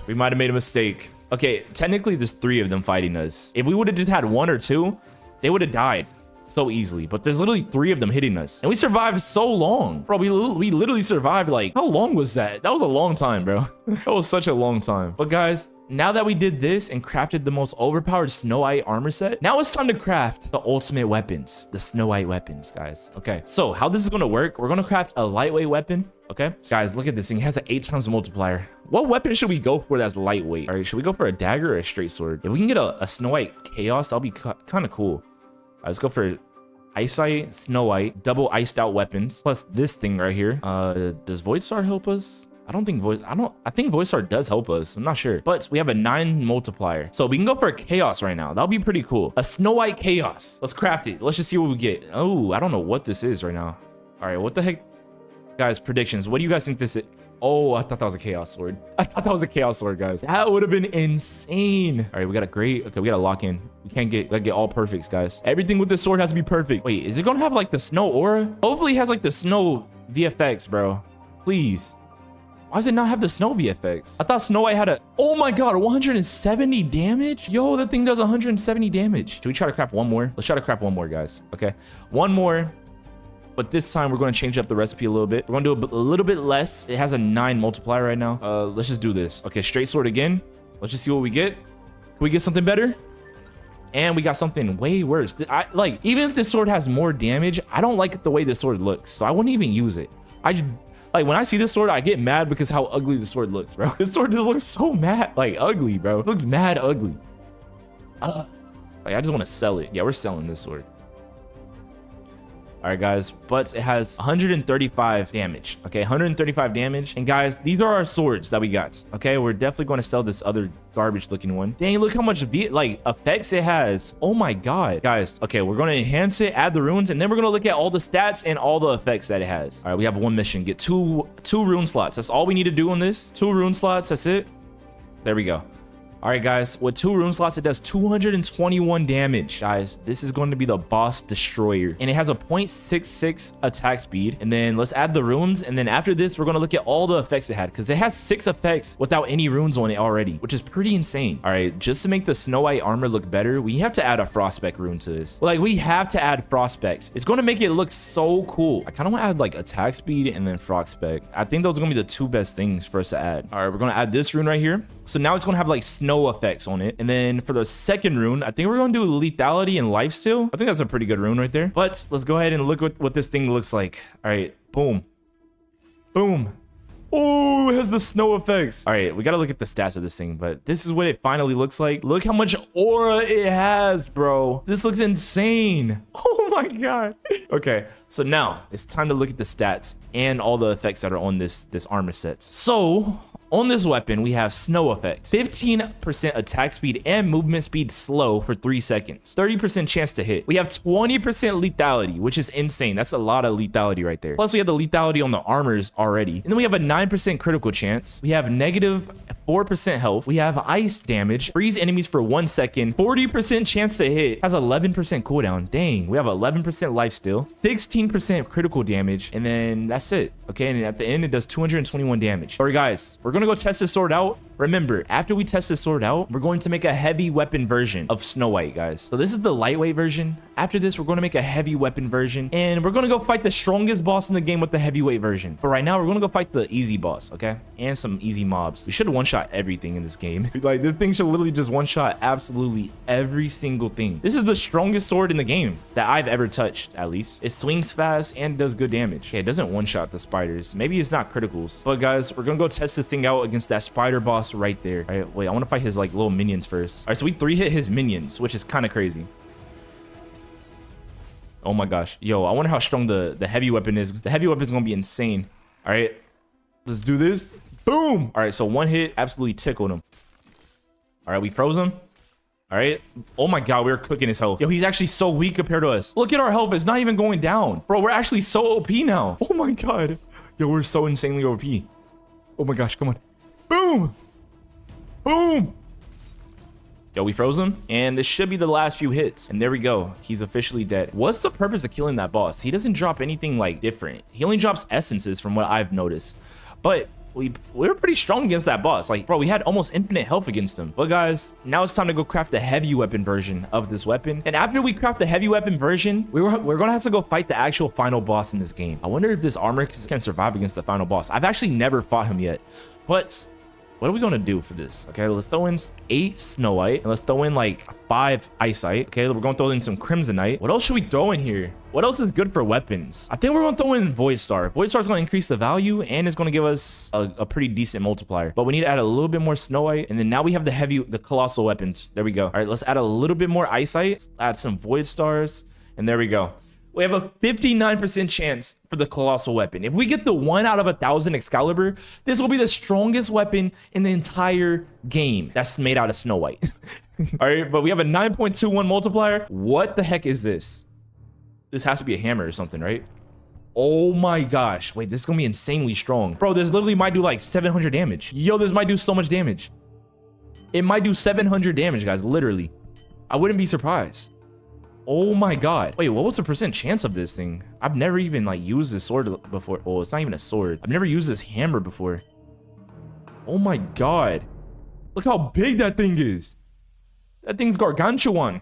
we might have made a mistake. Okay, technically there's 3 of them fighting us. If we would have just had 1 or 2, they would have died so easily, but there's literally 3 of them hitting us, and we survived so long, bro. We literally survived. Like, how long was that? That was a long time, bro. That was such a long time. But guys, now that we did this and crafted the most overpowered Snow White armor set, now it's time to craft the ultimate weapons, the Snow White weapons, guys. Okay, so how this is going to work, we're going to craft a lightweight weapon. Okay, guys, look at this thing. It has an 8 times multiplier. What weapon should we go for that's lightweight? All right, should we go for a dagger or a straight sword? If we can get a Snow White chaos, that'll be kind of cool. Let's go for Eyesight, Snow White, double iced out weapons, plus this thing right here. Does Void Star help us? I think Void Star does help us. I'm not sure, but we have a 9 multiplier. So we can go for a chaos right now. That'll be pretty cool. A Snow White chaos. Let's craft it. Let's just see what we get. Oh, I don't know what this is right now. All right, what the heck? Guys, predictions. What do you guys think this is? Oh, I thought that was a chaos sword. I thought that was a chaos sword, guys. That would have been insane. All right, we got a great. Okay, we got to lock in. We can't get all perfects, guys. Everything with this sword has to be perfect. Wait, is it gonna have like the snow aura? Hopefully it has like the snow VFX, bro. Please. Why does it not have the snow VFX? I thought Snow White had a... Oh my god, 170 damage? Yo, that thing does 170 damage. Should we try to craft one more? Let's try to craft one more, guys. Okay, one more. But this time we're going to change up the recipe a little bit. We're going to do a little bit less. It has a 9 multiplier right now. Let's just do this. Okay, straight sword again. Let's just see what we get. Can we get something better? And we got something way worse. Like, even if this sword has more damage, I don't like the way this sword looks. So I wouldn't even use it. Like, when I see this sword, I get mad because how ugly the sword looks, bro. This sword just looks so mad, like, ugly, bro. It looks mad ugly. Like, I just want to sell it. Yeah, we're selling this sword. All right, guys, but it has 135 damage. Okay, 135 damage. And guys, these are our swords that we got. Okay, we're definitely going to sell this other garbage looking one. Dang, look how much effects it has. Oh my god, guys. Okay, we're going to enhance it, add the runes, and then we're going to look at all the stats and all the effects that it has. All right, we have one mission. Get two rune slots. That's all we need to do on this. 2 rune slots. That's it. There we go. All right, guys, with 2 rune slots, it does 221 damage. Guys, this is going to be the boss destroyer, and it has a 0.66 attack speed. And then let's add the runes, and then after this, we're going to look at all the effects it had, because it has 6 effects without any runes on it already, which is pretty insane. All right, just to make the Snow White armor look better, we have to add a frostspec rune to this. Like, we have to add frostspec. It's going to make it look so cool. I kind of want to add like attack speed and then frostspec. I think those are going to be the 2 best things for us to add. All right, we're going to add this rune right here. So now it's going to have like snow snow effects on it. And then for the second rune, I think we're going to do lethality and lifesteal. I think that's a pretty good rune right there. But let's go ahead and look at what this thing looks like. All right, boom. Boom. Oh, it has the snow effects. All right, we got to look at the stats of this thing, but this is what it finally looks like. Look how much aura it has, bro. This looks insane. Oh my God. Okay, so now it's time to look at the stats and all the effects that are on this armor set. So on this weapon, we have snow effect, 15% attack speed and movement speed slow for 3 seconds, 30% chance to hit. We have 20% lethality, which is insane. That's a lot of lethality right there. Plus we have the lethality on the armors already. And then we have a 9% critical chance. We have negative 4% health. We have ice damage, freeze enemies for 1 second, 40% chance to hit, has 11% cooldown. Dang, we have 11% life steal, 16% critical damage, and then that's it. Okay, and at the end, it does 221 damage. All right, guys, we're gonna go test this sword out. Remember, after we test this sword out, we're going to make a heavy weapon version of Snow White, guys. So this is the lightweight version. After this, we're going to make a heavy weapon version, and we're going to go fight the strongest boss in the game with the heavyweight version. But right now, we're going to go fight the easy boss, okay? And some easy mobs. We should one-shot everything in this game. Like, this thing should literally just one-shot absolutely every single thing. This is the strongest sword in the game that I've ever touched, at least. It swings fast and does good damage. Okay, it doesn't one-shot the spiders. Maybe it's not criticals. But guys, we're going to go test this thing out against that spider boss right there. All right, wait, I want to fight his like little minions first. All right, so we 3-hit his minions, which is kind of crazy. Oh my gosh. Yo, I wonder how strong the heavy weapon is. The heavy weapon is going to be insane. All right, let's do this. Boom. All right, so 1 hit absolutely tickled him. All right, we froze him. All right. Oh my God, we're cooking his health. Yo, he's actually so weak compared to us. Look at our health. It's not even going down. Bro, we're actually so OP now. Oh my God. Yo, we're so insanely OP. Oh my gosh, come on. Boom. Boom. Yo, we froze him, and this should be the last few hits. And there we go. He's officially dead. What's the purpose of killing that boss? He doesn't drop anything like different. He only drops essences from what I've noticed. But we were pretty strong against that boss. Like, bro, we had almost infinite health against him. But guys, now it's time to go craft the heavy weapon version of this weapon. And after we craft the heavy weapon version, we're gonna have to go fight the actual final boss in this game. I wonder if this armor can survive against the final boss. I've actually never fought him yet. But what are we gonna do for this? Okay, let's throw in 8 Snow White, and let's throw in like 5 Eyesight. Okay, we're gonna throw in some Crimsonite. What else should we throw in here? What else is good for weapons? I think we're gonna throw in Void Star. Void Star is gonna increase the value, and it's gonna give us a pretty decent multiplier. But we need to add a little bit more Snow White, and then now we have the colossal weapons. There we go. All right, let's add a little bit more Eyesight. Add some Void Stars, and there we go. We have a 59% chance for the colossal weapon. If we get the 1 out of 1,000 Excalibur, this will be the strongest weapon in the entire game that's made out of Snow White. All right, but we have a 9.21 multiplier. What the heck is this? This has to be a hammer or something, right? Oh my gosh. Wait, this is gonna be insanely strong. Bro, this literally might do like 700 damage. Yo, this might do so much damage. It might do 700 damage, guys, literally. I wouldn't be surprised. Oh my God. Wait, what was the percent chance of this thing? I've never even like used this sword before. Oh, it's not even a sword. I've never used this hammer before. Oh my God. Look how big that thing is. That thing's gargantuan.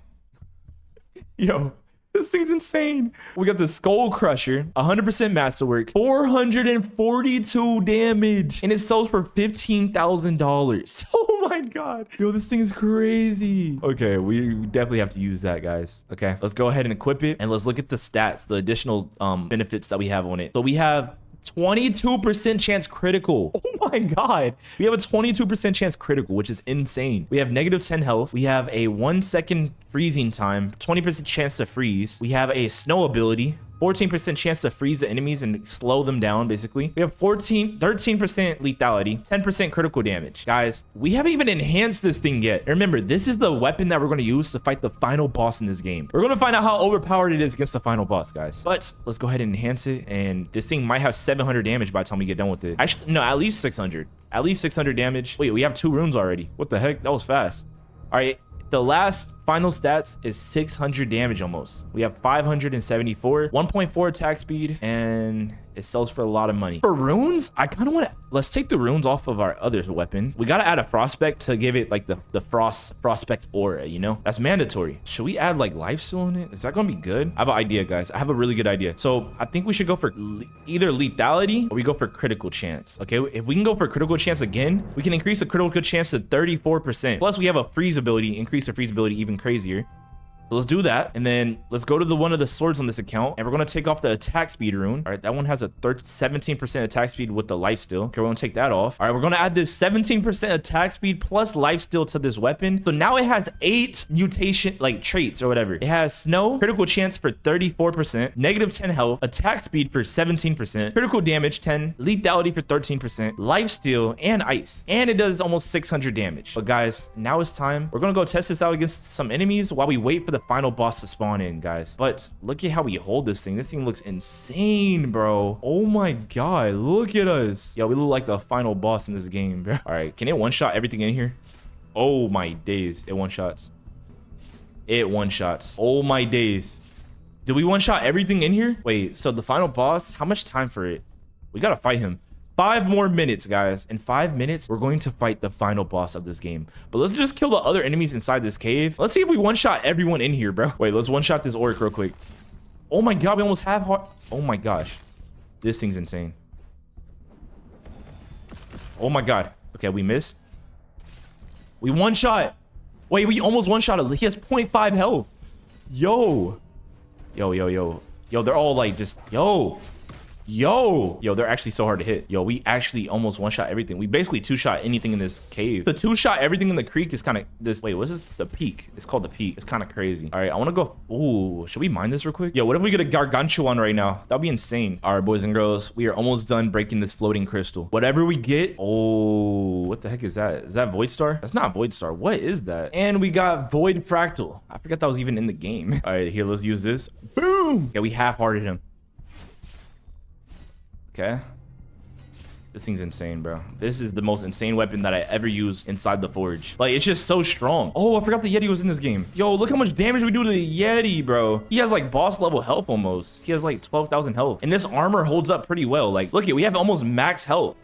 Yo, this thing's insane. We got the Skull Crusher, 100% masterwork, 442 damage, and it sells for $15,000. Oh my God. Yo, this thing is crazy. Okay, we definitely have to use that, guys. Okay, let's go ahead and equip it, and let's look at the stats, the additional benefits that we have on it. So we have 22% chance critical. Oh my God. We have a 22% chance critical, which is insane. We have negative 10 health. We have a 1 second freezing time, 20% chance to freeze. We have a snow ability, 14% chance to freeze the enemies and slow them down, basically. We have 13% lethality, 10% critical damage. Guys, we haven't even enhanced this thing yet. And remember, this is the weapon that we're going to use to fight the final boss in this game. We're going to find out how overpowered it is against the final boss, guys. But let's go ahead and enhance it. And this thing might have 700 damage by the time we get done with it. Actually, no, at least 600. At least 600 damage. Wait, we have 2 runes already. What the heck? That was fast. All right. The last final stats is 600 damage almost. We have 574, 1.4 attack speed, and it sells for a lot of money. For runes, I kind of want to, let's take the runes off of our other weapon. We got to add a Frostspect to give it like the Frostspect aura, you know? That's mandatory. Should we add like lifesteal in it? Is that going to be good? I have an idea, guys. I have a really good idea. So I think we should go for either lethality or we go for critical chance. Okay, if we can go for critical chance again, we can increase the critical chance to 34%. Plus we have a freeze ability, increase the freeze ability even crazier. So let's do that. And then let's go to the one of the swords on this account. And we're going to take off the attack speed rune. All right. That one has a 17% attack speed with the life steal. Okay. We're going to take that off. All right. We're going to add this 17% attack speed plus life steal to this weapon. So now it has 8 mutation like traits or whatever. It has snow, critical chance for 34%, negative 10 health, attack speed for 17%, critical damage 10, lethality for 13%, life steal, and ice. And it does almost 600 damage. But guys, now it's time. We're going to go test this out against some enemies while we wait for the final boss to spawn in, guys. But look at how we hold this thing. This thing looks insane, bro. Oh my god, look at us. Yo, we look like the final boss in this game, bro. All right, can it one-shot everything in here? Oh my days, it one-shots. It one-shots. Oh my days. Did we one-shot everything in here? Wait, so the final boss, how much time for it? We gotta fight him. 5 more minutes, guys. In 5 minutes, we're going to fight the final boss of this game. But let's just kill the other enemies inside this cave. Let's see if we one-shot everyone in here, bro. Wait, let's one-shot this orc real quick. Oh my god, we almost have heart. Oh my gosh. This thing's insane. Oh my god. Okay, we missed. We one-shot. Wait, we almost one-shotted. He has 0.5 health. Yo. Yo, they're all like just... Yo, they're actually so hard to hit. Yo, we actually almost one-shot everything. We basically two-shot anything in this cave. The two-shot everything in the creek is kind of this. Wait, what's this? The peak. It's called the peak. It's kind of crazy. All right, I want to go. Ooh, should we mine this real quick? Yo, what if we get a gargantuan right now? That'd be insane. All right, boys and girls, we are almost done breaking this floating crystal. Whatever we get. Oh, what the heck is that? Is that Void Star? That's not Void Star. What is that? And we got Void Fractal. I forgot that was even in the game. All right, here, let's use this. Boom. Yeah, we half-hearted him. Okay. This thing's insane, bro. This is the most insane weapon that I ever used inside the forge. Like, it's just so strong. Oh, I forgot the Yeti was in this game. Yo, look how much damage we do to the Yeti, bro. He has like boss level health almost. He has like 12,000 health. And this armor holds up pretty well. Like, look at, we have almost max health.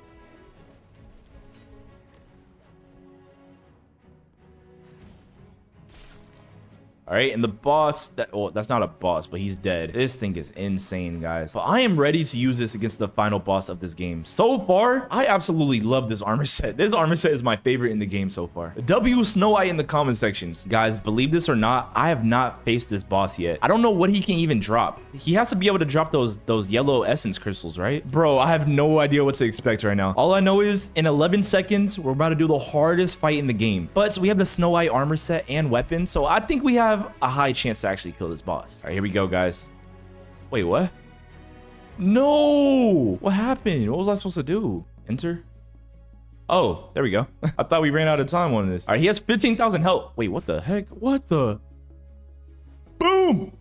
All right, and the boss, that's not a boss, but he's dead. This thing is insane, guys. But I am ready to use this against the final boss of this game. So far, I absolutely love this armor set. This armor set is my favorite in the game so far. W Snow Eye in the comment sections. Guys, believe this or not, I have not faced this boss yet. I don't know what he can even drop. He has to be able to drop those yellow essence crystals, right? Bro, I have no idea what to expect right now. All I know is in 11 seconds, we're about to do the hardest fight in the game. But we have the Snow Eye armor set and weapon, so I think we have a high chance to actually kill this boss. All right, here we go, guys. Wait, what? No! What happened? What was I supposed to do? Enter? Oh, there we go. I thought we ran out of time on this. All right, he has 15,000 health. Wait, what the heck? What the? Boom!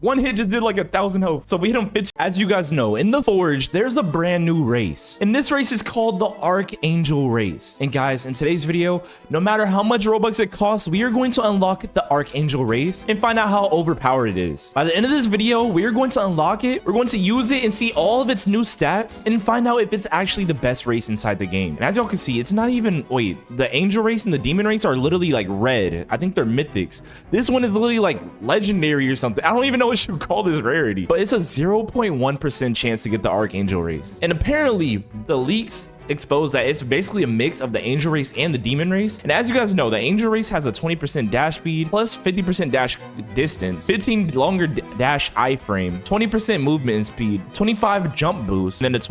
One hit just did like 1,000 health. So if we hit him 15. As you guys know, in the Forge, there's a brand new race. And this race is called the Archangel race. And guys, in today's video, no matter how much Robux it costs, we are going to unlock the Archangel race and find out how overpowered it is. By the end of this video, we are going to unlock it. We're going to use it and see all of its new stats and find out if it's actually the best race inside the game. And as y'all can see, it's not even, wait, the Angel race and the Demon race are literally like red. I think they're mythics. This one is literally like legendary or something. I don't even know what you call this rarity, but it's a 0.1% chance to get the Archangel race. And apparently the leaks exposed that it's basically a mix of the Angel race and the Demon race. And as you guys know, the Angel race has a 20% dash speed plus 50% dash distance, 15 longer dash iframe, 20% movement speed, 25 jump boost, and then a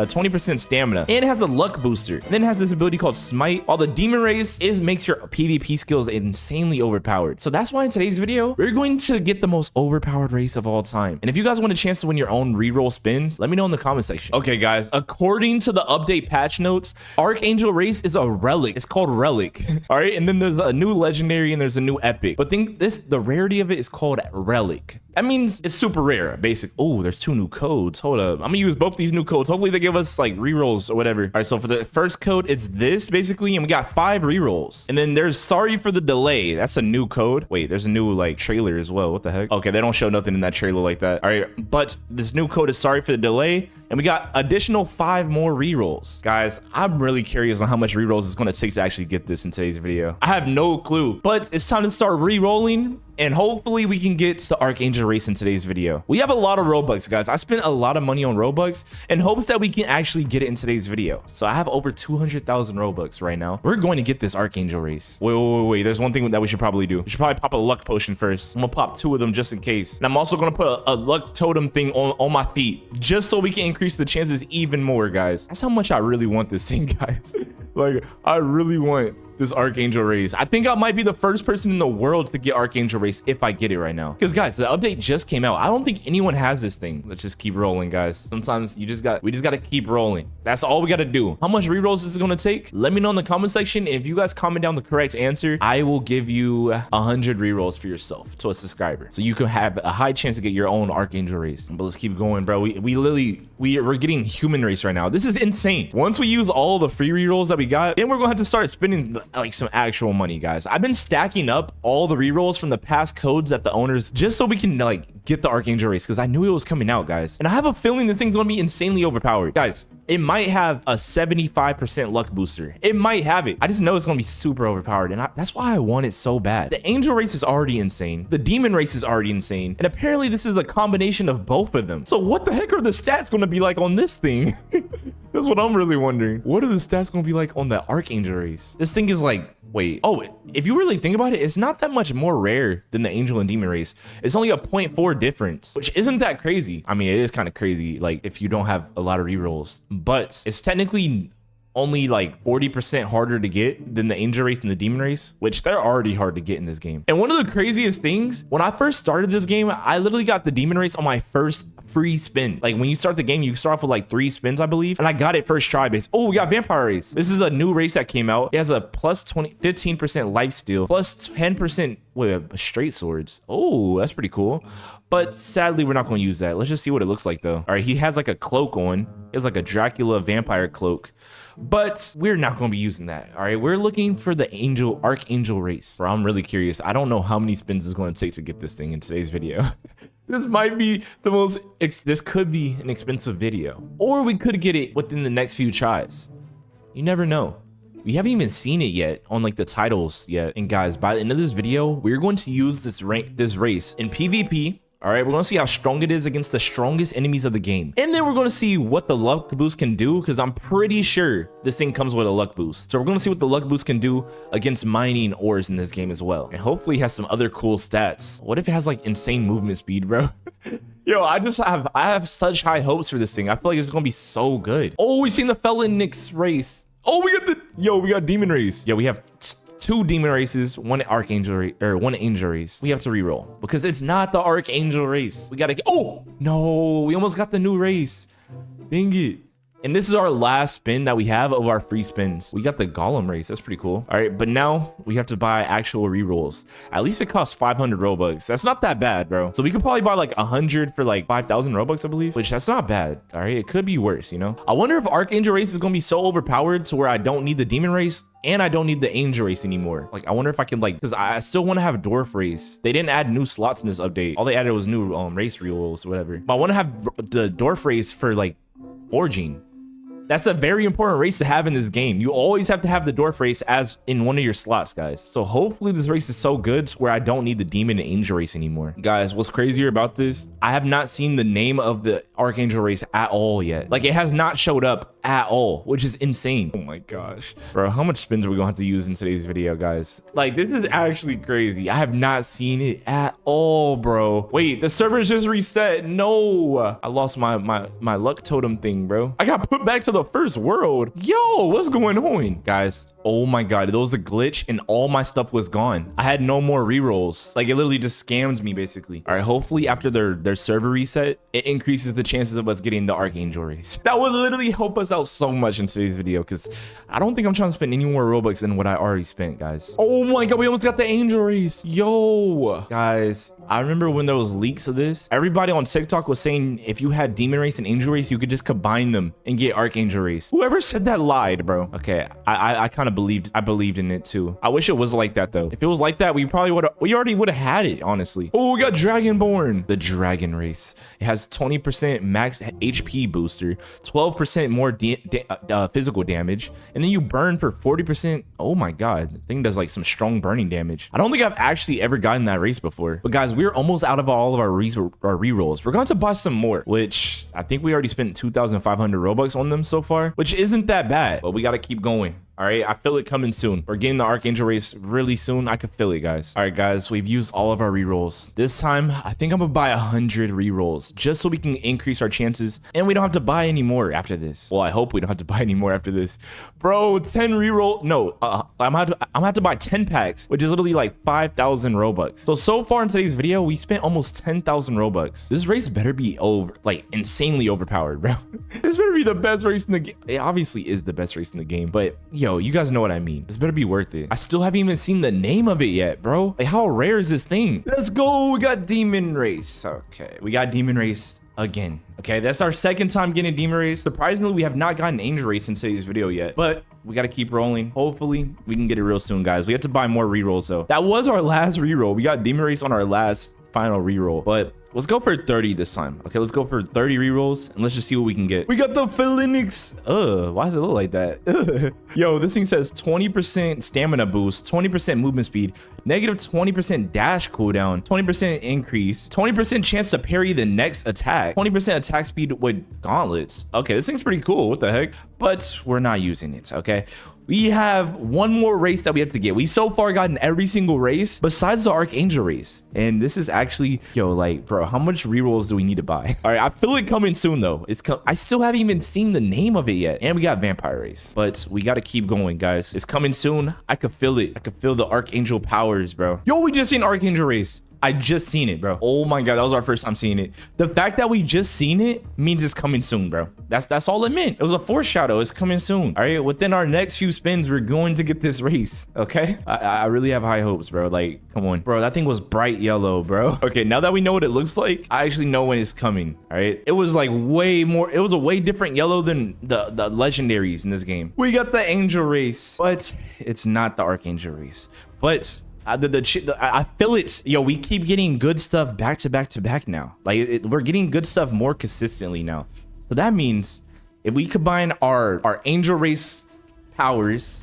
20% stamina, and it has a luck booster. And then it has this ability called Smite, while the Demon race makes your PvP skills insanely overpowered. So that's why in today's video, we're going to get the most overpowered race of all time. And if you guys want a chance to win your own reroll spins, let me know in the comment section. Okay, guys, according to the update patch notes, Archangel race is a relic. It's called relic. All right, and then there's a new legendary and there's a new epic, but the rarity of it is called relic. That means it's super rare, basic. Oh, there's 2 new codes. Hold up. I'm gonna use both these new codes. Hopefully they give us like rerolls or whatever. All right, so for the first code, it's this basically, and we got 5 rerolls. And then there's sorry for the delay. That's a new code. Wait, there's a new like trailer as well. What the heck? Okay, they don't show nothing in that trailer like that. All right, but this new code is sorry for the delay. And we got additional 5 more rerolls. Guys, I'm really curious on how much rerolls it's going to take to actually get this in today's video. I have no clue, but it's time to start re-rolling. And hopefully we can get the Archangel race in today's video. We have a lot of Robux, guys. I spent a lot of money on Robux in hopes that we can actually get it in today's video. So I have over 200,000 Robux right now. We're going to get this Archangel race. Wait. There's one thing that we should probably do. We should probably pop a luck potion first. I'm gonna pop 2 of them just in case. And I'm also gonna put a luck totem thing on my feet just so we can increase the chances even more, guys. That's how much I really want this thing, guys. Like, I really want this Archangel race. I think I might be the first person in the world to get Archangel race if I get it right now. Because guys, the update just came out. I don't think anyone has this thing. Let's just keep rolling, guys. Sometimes we just gotta keep rolling. That's all we gotta do. How much rerolls is it gonna take? Let me know in the comment section. And if you guys comment down the correct answer, I will give you 100 rerolls for yourself to a subscriber. So you can have a high chance to get your own Archangel race. But let's keep going, bro. We're getting human race right now. This is insane. Once we use all the free rerolls that we got, then we're gonna have to start spending like some actual money, guys. I've been stacking up all the rerolls from the past codes at the owners just so we can like get the Archangel race, because I knew it was coming out, guys. And I have a feeling this thing's gonna be insanely overpowered, guys. It might have a 75% luck booster. It might have it. I just know it's gonna be super overpowered, and that's why I want it so bad. The angel race is already insane. The demon race is already insane, and apparently this is a combination of both of them. So what the heck are the stats gonna be like on this thing? That's what I'm really wondering. What are the stats gonna be like on the Archangel race? This thing is like, wait, oh, if you really think about it, it's not that much more rare than the angel and demon race. It's only a 0.4 difference, which isn't that crazy. I mean, it is kind of crazy, like if you don't have a lot of rerolls, but it's technically only like 40% harder to get than the angel race and the demon race, which they're already hard to get in this game. And one of the craziest things, when I first started this game, I literally got the demon race on my first free spin. Like when you start the game, you start off with like 3 spins, I believe, and I got it first try base. Oh, we got vampire race. This is a new race that came out. It has a plus 15% life steal, plus 10% straight swords. Oh, that's pretty cool. But sadly, we're not going to use that. Let's just see what it looks like though. All right, he has like a cloak on. He has like a Dracula vampire cloak, but we're not going to be using that. All right, we're looking for the Archangel race. Bro, I'm really curious. I don't know how many spins it's going to take to get this thing in today's video. This might be the most, this could be an expensive video, or we could get it within the next few tries. You never know. We haven't even seen it yet on like the titles yet. And guys, by the end of this video, we're going to use this race in PvP. All right, we're going to see how strong it is against the strongest enemies of the game. And then we're going to see what the luck boost can do, because I'm pretty sure this thing comes with a luck boost. So we're going to see what the luck boost can do against mining ores in this game as well. And hopefully it has some other cool stats. What if it has like insane movement speed, bro? Yo, I have such high hopes for this thing. I feel like it's going to be so good. Oh, we seen the Felonix race. Oh, we got demon race. Yeah, we have 2 demon races, 1 Archangel race, or 1 angel race. We have to reroll because it's not the Archangel race. We gotta get, oh no, we almost got the new race. Dang it. And this is our last spin that we have of our free spins. We got the Golem race. That's pretty cool. All right, but now we have to buy actual rerolls. At least it costs 500 Robux. That's not that bad, bro. So we could probably buy like 100 for like 5,000 Robux, I believe, which that's not bad. All right, it could be worse, you know? I wonder if Archangel race is gonna be so overpowered to where I don't need the demon race and I don't need the angel race anymore. Like, I wonder if I can like, because I still want to have dwarf race. They didn't add new slots in this update. All they added was new race rules, whatever. But I want to have the dwarf race for like Origin. That's a very important race to have in this game. You always have to have the dwarf race as in one of your slots, guys. So hopefully this race is so good where I don't need the demon and angel race anymore. Guys, what's crazier about this? I have not seen the name of the Archangel race at all yet. Like, it has not showed up at all, which is insane. Oh my gosh. Bro, how much spins are we gonna have to use in today's video, guys? Like, this is actually crazy. I have not seen it at all, bro. Wait, the servers just reset. No, I lost my luck totem thing, bro. I got put back to the first world. Yo, what's going on, guys? Oh my god, there was a glitch and all my stuff was gone. I had no more rerolls. Like, it literally just scammed me, basically. All right, hopefully after their server reset, it increases the chances of us getting the Archangel race. That would literally help us out so much in today's video, because I don't think I'm trying to spend any more Robux than what I already spent, guys. Oh my god, we almost got the Angel race. Yo, guys, I remember when there was leaks of this, everybody on TikTok was saying if you had Demon race and Angel race, you could just combine them and get Archangel race. Whoever said that lied, bro. Okay, I kind of believed in it too. I wish it was like that though. If it was like that, we already would have had it, honestly. Oh, we got Dragonborn. The Dragon race. It has 20% max HP booster, 12% more physical damage, and then you burn for 40%. Oh my god, the thing does like some strong burning damage. I don't think I've actually ever gotten that race before. But guys, we're almost out of all of our rerolls. We're going to buy some more, which I think we already spent 2,500 Robux on them so far, which isn't that bad, but we got to keep going. All right, I feel it coming soon. We're getting the Archangel race really soon. I can feel it, guys. All right, guys, we've used all of our rerolls. This time, I think I'm gonna buy 100 rerolls just so we can increase our chances and we don't have to buy any more after this. Well, I hope we don't have to buy any more after this. Bro, 10 reroll. No, I'm gonna have to buy 10 packs, which is literally like 5,000 Robux. So far in today's video, we spent almost 10,000 Robux. This race better be insanely overpowered, bro. This better be the best race in the game. It obviously is the best race in the game, but yo, you guys know what I mean. This better be worth it. I still haven't even seen the name of it yet, bro. Like, how rare is this thing? Let's go. We got Demon race. Okay, we got Demon race again. Okay, that's our second time getting Demon race. Surprisingly, we have not gotten Angel race in today's video yet, but we got to keep rolling. Hopefully we can get it real soon, guys. We have to buy more rerolls though. That was our last reroll. We got Demon race on our last final reroll, but let's go for 30 this time. Okay, let's go for 30 rerolls and let's just see what we can get. We got the Phoenix. Why does it look like that? Yo, this thing says 20% stamina boost, 20% movement speed, negative 20% dash cooldown, 20% increase, 20% chance to parry the next attack, 20% attack speed with gauntlets. Okay, this thing's pretty cool. What the heck? But we're not using it, okay? We have one more race that we have to get. We so far gotten every single race besides the Archangel race. And this is actually, yo, like, bro, how much rerolls do we need to buy? All right, I feel it coming soon though. I still haven't even seen the name of it yet. And we got Vampire race, but we got to keep going, guys. It's coming soon. I could feel it. I could feel the Archangel powers, bro. Yo, we just seen Archangel race. I just seen it, bro. Oh my god, that was our first time seeing it. The fact that we just seen it means it's coming soon, bro. That's all it meant. It was a foreshadow. It's coming soon. All right, within our next few spins, we're going to get this race. Okay, I really have high hopes, bro. Like, come on, bro. That thing was bright yellow, bro. Okay, now that we know what it looks like, I actually know when it's coming. All right, it was like way more. It was a way different yellow than the legendaries in this game. We got the Angel race, but it's not the Archangel race. But I feel it. Yo, we keep getting good stuff back to back to back now. Like, we're getting good stuff more consistently now. So that means if we combine our Angel race powers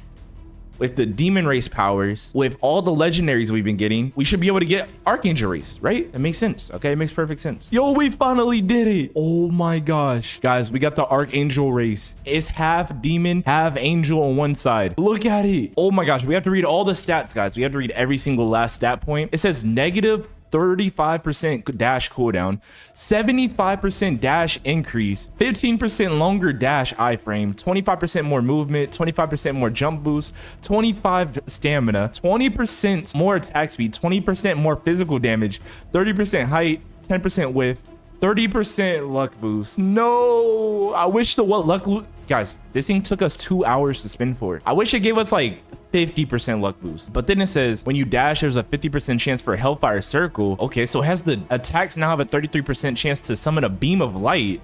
with the Demon race powers, with all the legendaries we've been getting, we should be able to get Archangel race, right? That makes sense. Okay, it makes perfect sense. Yo, we finally did it. Oh my gosh, guys, we got the Archangel race. It's half demon, half angel on one side. Look at it. Oh my gosh, we have to read all the stats, guys. We have to read every single last stat point. It says negative 35% dash cooldown, 75% dash increase, 15% longer dash iframe, 25% more movement, 25% more jump boost, 25 stamina, 20% more attack speed, 20% more physical damage, 30% height, 10% width, 30% luck boost. No, I wish the luck, guys, this thing took us 2 hours to spin for. I wish it gave us like 50% luck boost, but then it says when you dash, there's a 50% chance for a Hellfire Circle. Okay, so it has the attacks now have a 33% chance to summon a beam of light.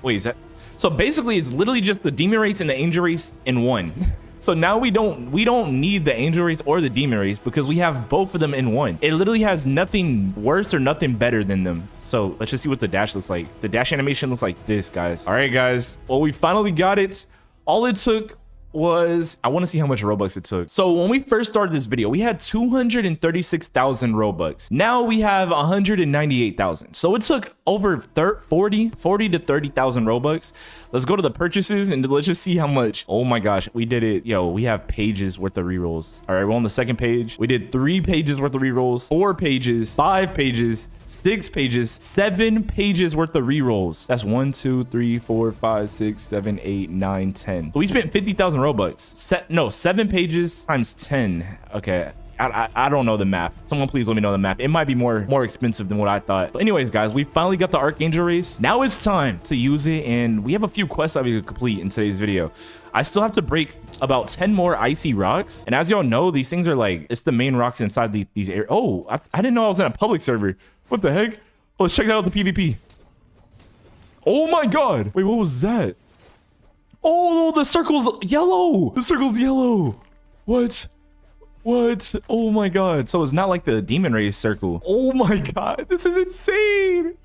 Wait, is that? So basically, it's literally just the Demon race and the Angel race in one. So now we don't need the Angel race or the Demon race because we have both of them in one. It literally has nothing worse or nothing better than them. So let's just see what the dash looks like. The dash animation looks like this, guys. All right, guys. Well, we finally got it. All it took was, I want to see how much Robux it took. So when we first started this video, we had 236,000 Robux. Now we have 198,000. So it took over 40 to 30,000 Robux. Let's go to the purchases and let's just see how much. Oh my gosh, we did it. Yo, we have pages worth of rerolls. All right, we're on the second page. We did 3 pages worth of rerolls, 4 pages, 5 pages, 6 pages, 7 pages worth of rerolls. That's 1, 2, 3, 4, 5, 6, 7, 8, 9, 10. So we spent 50,000 Robux. No, 7 pages times 10. Okay. I don't know the math. Someone please let me know the math. It might be more expensive than what I thought. But anyways, guys, we finally got the Archangel race. Now it's time to use it, and we have a few quests that we could complete in today's video. I still have to break about 10 more icy rocks, and as y'all know, these things are like, it's the main rocks inside these areas. Oh, I didn't know I was in a public server. What the heck? Let's check out the PvP. Oh my god. Wait, what was that? Oh, the circle's yellow. The circle's yellow. What? What? Oh my god. So it's not like the demon race circle. Oh my god, this is insane.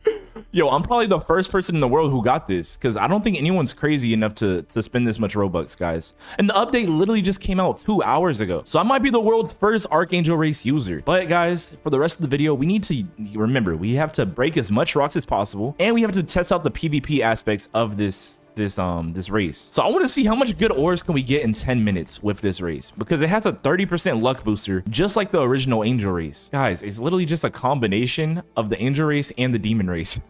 Yo, I'm probably the first person in the world who got this, because I don't think anyone's crazy enough to spend this much Robux, guys. And the update literally just came out 2 hours ago, so I might be the world's first Archangel race user. But guys, for the rest of the video, we need to remember, we have to break as much rocks as possible, and we have to test out the PvP aspects of this race. So I want to see how much good ores can we get in 10 minutes with this race, because it has a 30% luck booster, just like the original Angel race. Guys, it's literally just a combination of the Angel race and the Demon race.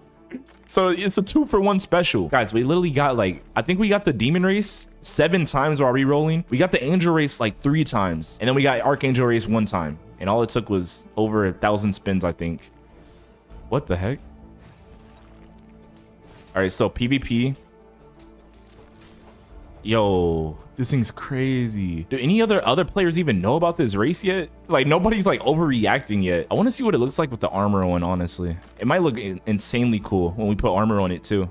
So it's a 2-for-1 special. Guys, we literally got like, I think we got the Demon race 7 times while re-rolling. We got the Angel race like 3 times, and then we got Archangel race 1 time, and all it took was over 1,000 spins, I think. What the heck? All right, so PvP. Yo, this thing's crazy. Do any other players even know about this race yet? Like, nobody's like overreacting yet. I want to see what it looks like with the armor on, honestly. It might look insanely cool when we put armor on it too.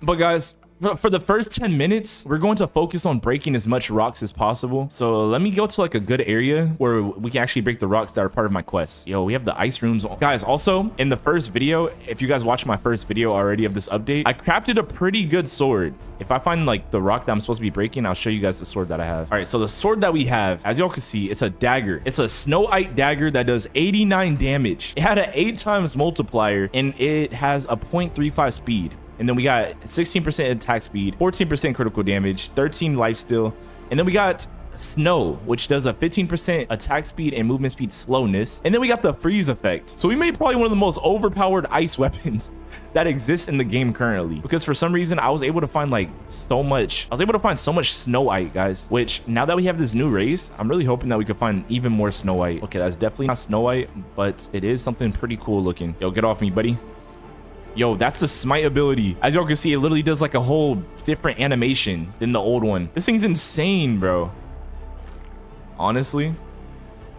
But guys, for the first 10 minutes, we're going to focus on breaking as much rocks as possible. So let me go to like a good area where we can actually break the rocks that are part of my quest. Yo, we have the ice rooms. Guys, also in the first video, if you guys watched my first video already of this update, I crafted a pretty good sword. If I find like the rock that I'm supposed to be breaking, I'll show you guys the sword that I have. All right, so the sword that we have, as y'all can see, it's a dagger. It's a Snow-Ite dagger that does 89 damage. It had an 8 times multiplier, and it has a 0.35 speed. And then we got 16% attack speed, 14% critical damage, 13 lifesteal. And then we got Snow, which does a 15% attack speed and movement speed slowness. And then we got the freeze effect. So we made probably one of the most overpowered ice weapons that exists in the game currently, because for some reason I was able to find like so much Snow-Ite, guys, which now that we have this new race, I'm really hoping that we could find even more Snow-Ite. Okay, that's definitely not Snow-Ite, but it is something pretty cool looking. Yo, get off me, buddy. Yo, that's the smite ability. As y'all can see, it literally does like a whole different animation than the old one. This thing's insane, bro. Honestly,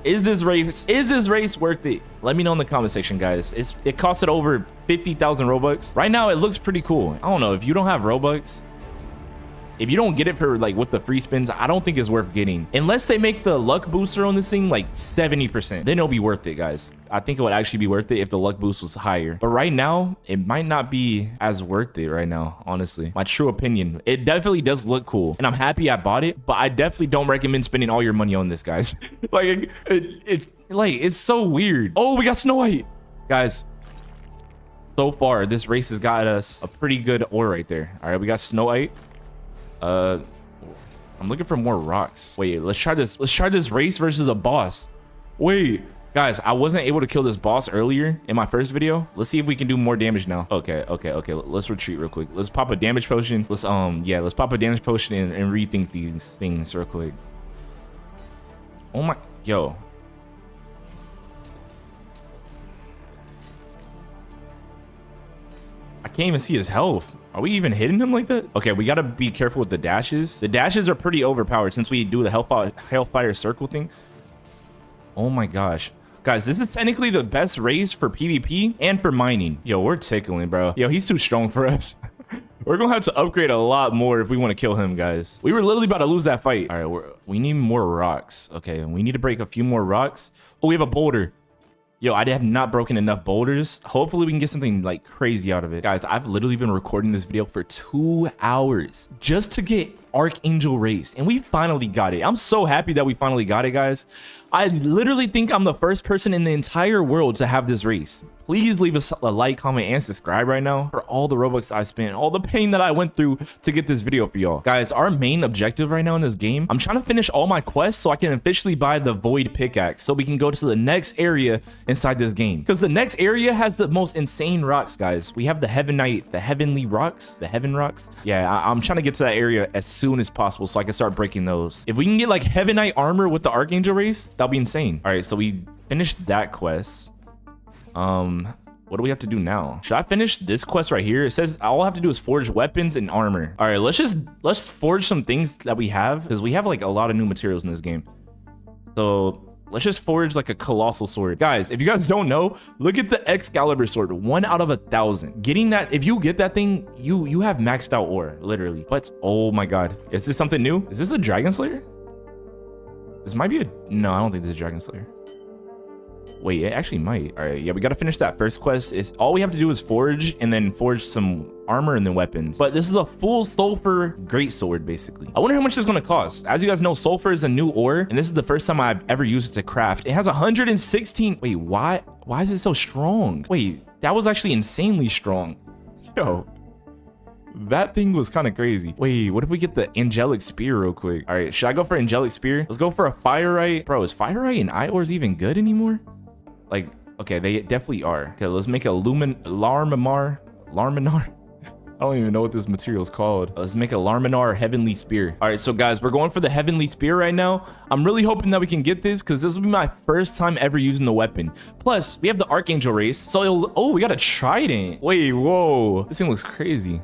is this race worth it? Let me know in the comment section, guys. It costed over 50,000 Robux. Right now, it looks pretty cool. I don't know, if you don't have Robux, if you don't get it for like with the free spins, I don't think it's worth getting, unless they make the luck booster on this thing like 70%. Then it'll be worth it, guys. I think it would actually be worth it if the luck boost was higher, but right now it might not be as worth it right now, honestly. My true opinion. It definitely does look cool, and I'm happy I bought it, but I definitely don't recommend spending all your money on this, guys. Like it's so weird. Oh, we got Snow-Ite, guys. So far this race has got us a pretty good ore right there. All right, we got Snow-Ite. I'm looking for more rocks. Wait, let's try this race versus a boss. Wait, guys, I wasn't able to kill this boss earlier in my first video. Let's see if we can do more damage now. Okay, let's retreat real quick. Let's pop a damage potion. Let's pop a damage potion and rethink these things real quick. Oh my, yo. I can't even see his health. Are we even hitting him like that? Okay, we gotta be careful with the dashes. The dashes are pretty overpowered since we do the Hellfire circle thing. Oh my gosh. Guys, this is technically the best race for PvP and for mining. Yo, we're tickling, bro. Yo, he's too strong for us. We're gonna have to upgrade a lot more if we want to kill him, guys. We were literally about to lose that fight. All right, we need more rocks. Okay, we need to break a few more rocks. Oh, we have a boulder. Yo, I have not broken enough boulders. Hopefully we can get something like crazy out of it. Guys, I've literally been recording this video for 2 hours just to get Archangel race, and we finally got it. I'm so happy that we finally got it, guys. I literally think I'm the first person in the entire world to have this race. Please leave us a like, comment, and subscribe right now for all the Robux I spent, all the pain that I went through to get this video for y'all. Guys, our main objective right now in this game, I'm trying to finish all my quests so I can officially buy the Void Pickaxe so we can go to the next area inside this game. Because the next area has the most insane rocks, guys. We have the Heavenite, the Heavenly Rocks, the Heaven Rocks. Yeah, I'm trying to get to that area as soon as possible so I can start breaking those. If we can get like Heavenite armor with the Archangel race, that'll be insane. All right, so we finished that quest. What do we have to do now? Should I finish this quest right here? It says all I have to do is forge weapons and armor. All right, let's forge some things that we have, because we have like a lot of new materials in this game. So let's just forge like a colossal sword. Guys, if you guys don't know, look at the Excalibur sword, 1 out of 1,000. Getting that, if you get that thing, you have maxed out ore, literally. But oh my god, is this something new? Is this a Dragon Slayer? This might be a, no, I don't think this is a Dragon Slayer. Wait, it actually might. All right, yeah, we got to finish that first quest. Is all we have to do is forge and then forge some armor and then weapons. But this is a full sulfur greatsword, basically. I wonder how much this is going to cost. As you guys know, sulfur is a new ore, and this is the first time I've ever used it to craft. It has 116. Wait, why is it so strong? Wait, that was actually insanely strong. Yo, that thing was kind of crazy. Wait, what if we get the angelic spear real quick? All right, should I go for angelic spear? Let's go for a firite. Bro, is firite and eye ores even good anymore? Like, okay, they definitely are. Okay, let's make a Larminar. I don't even know what this material is called. Let's make a Larminar heavenly spear. All right, so guys, we're going for the heavenly spear right now. I'm really hoping that we can get this, because this will be my first time ever using the weapon. Plus, we have the Archangel race. So oh, we got a trident. Wait, whoa. This thing looks crazy.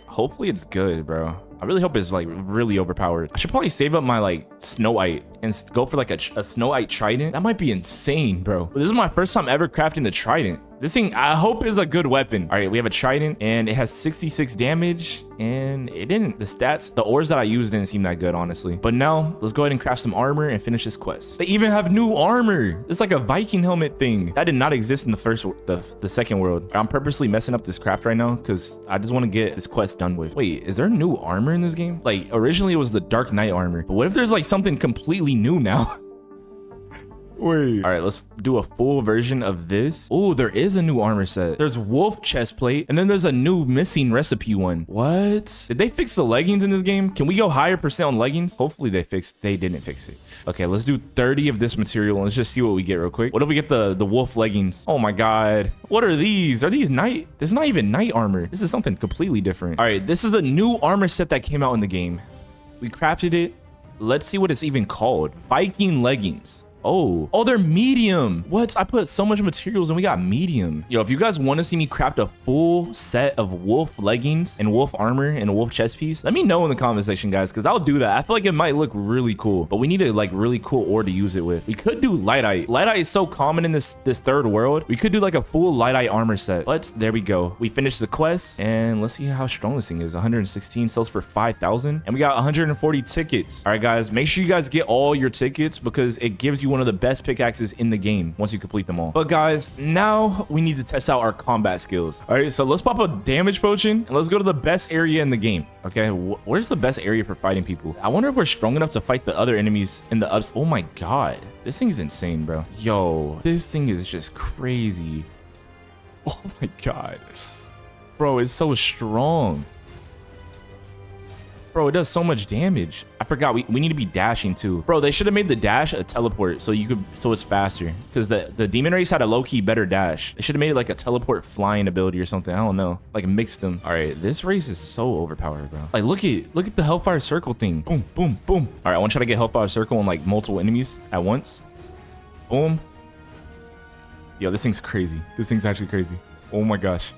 Hopefully it's good, bro. I really hope it's like really overpowered. I should probably save up my like Snowite and go for like a Snowite trident. That might be insane, bro. But this is my first time ever crafting the trident. This thing, I hope, is a good weapon. All right, we have a trident and it has 66 damage, and it didn't, the stats, the ores that I used didn't seem that good, honestly. But now let's go ahead and craft some armor and finish this quest. They even have new armor. It's like a Viking helmet thing. That did not exist in the second world. I'm purposely messing up this craft right now because I just want to get this quest done with. Wait, is there new armor in this game? Like originally it was the Dark Knight armor, but what if there's like something completely new now? Wait. All right, let's do a full version of this. Oh, there is a new armor set. There's wolf chest plate, and then there's a new missing recipe one. What? Did they fix the leggings in this game? Can we go higher percent on leggings? Hopefully they didn't fix it. Okay, let's do 30 of this material and let's just see what we get real quick. What if we get the wolf leggings? Oh my god. What are these? Are these night? This is not even night armor. This is something completely different. All right, this is a new armor set that came out in the game. We crafted it. Let's see what it's even called. Viking leggings. Oh, they're medium. What? I put so much materials and we got medium. Yo, if you guys want to see me craft a full set of wolf leggings and wolf armor and a wolf chest piece, let me know in the comment section, guys, because I'll do that. I feel like it might look really cool, but we need a like really cool ore to use it with. We could do lightite. Lightite is so common in this third world. We could do like a full lightite armor set. But there we go. We finished the quest and let's see how strong this thing is. 116 sells for 5,000 and we got 140 tickets. All right, guys, make sure you guys get all your tickets because it gives you one of the best pickaxes in the game once you complete them all. But guys, now we need to test out our combat skills. All right, so let's pop a damage potion and let's go to the best area in the game. Okay, where's the best area for fighting people? I wonder if we're strong enough to fight the other enemies in the ups. Oh my god, this thing is insane, bro. Yo, this thing is just crazy. Oh my god, bro, it's so strong. Bro, it does so much damage. I forgot we need to be dashing too. Bro, they should have made the dash a teleport so it's faster. Because the demon race had a low-key better dash. They should have made it like a teleport flying ability or something. I don't know. Like mixed them. All right, this race is so overpowered, bro. Like look at the Hellfire Circle thing. Boom, boom, boom. All right, I want to try to get Hellfire Circle on like multiple enemies at once. Boom. Yo, this thing's crazy. This thing's actually crazy. Oh my gosh.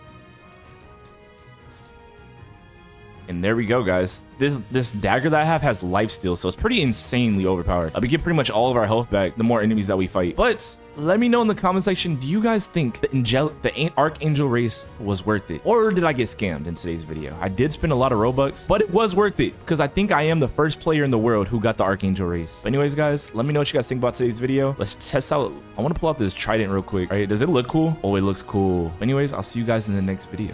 And there we go, guys. This dagger that I have has lifesteal, so it's pretty insanely overpowered. We get pretty much all of our health back the more enemies that we fight. But let me know in the comment section, do you guys think the Archangel race was worth it? Or did I get scammed in today's video? I did spend a lot of Robux, but it was worth it because I think I am the first player in the world who got the Archangel race. But anyways, guys, let me know what you guys think about today's video. Let's test out. I want to pull out this trident real quick. All right, does it look cool? Oh, it looks cool. Anyways, I'll see you guys in the next video.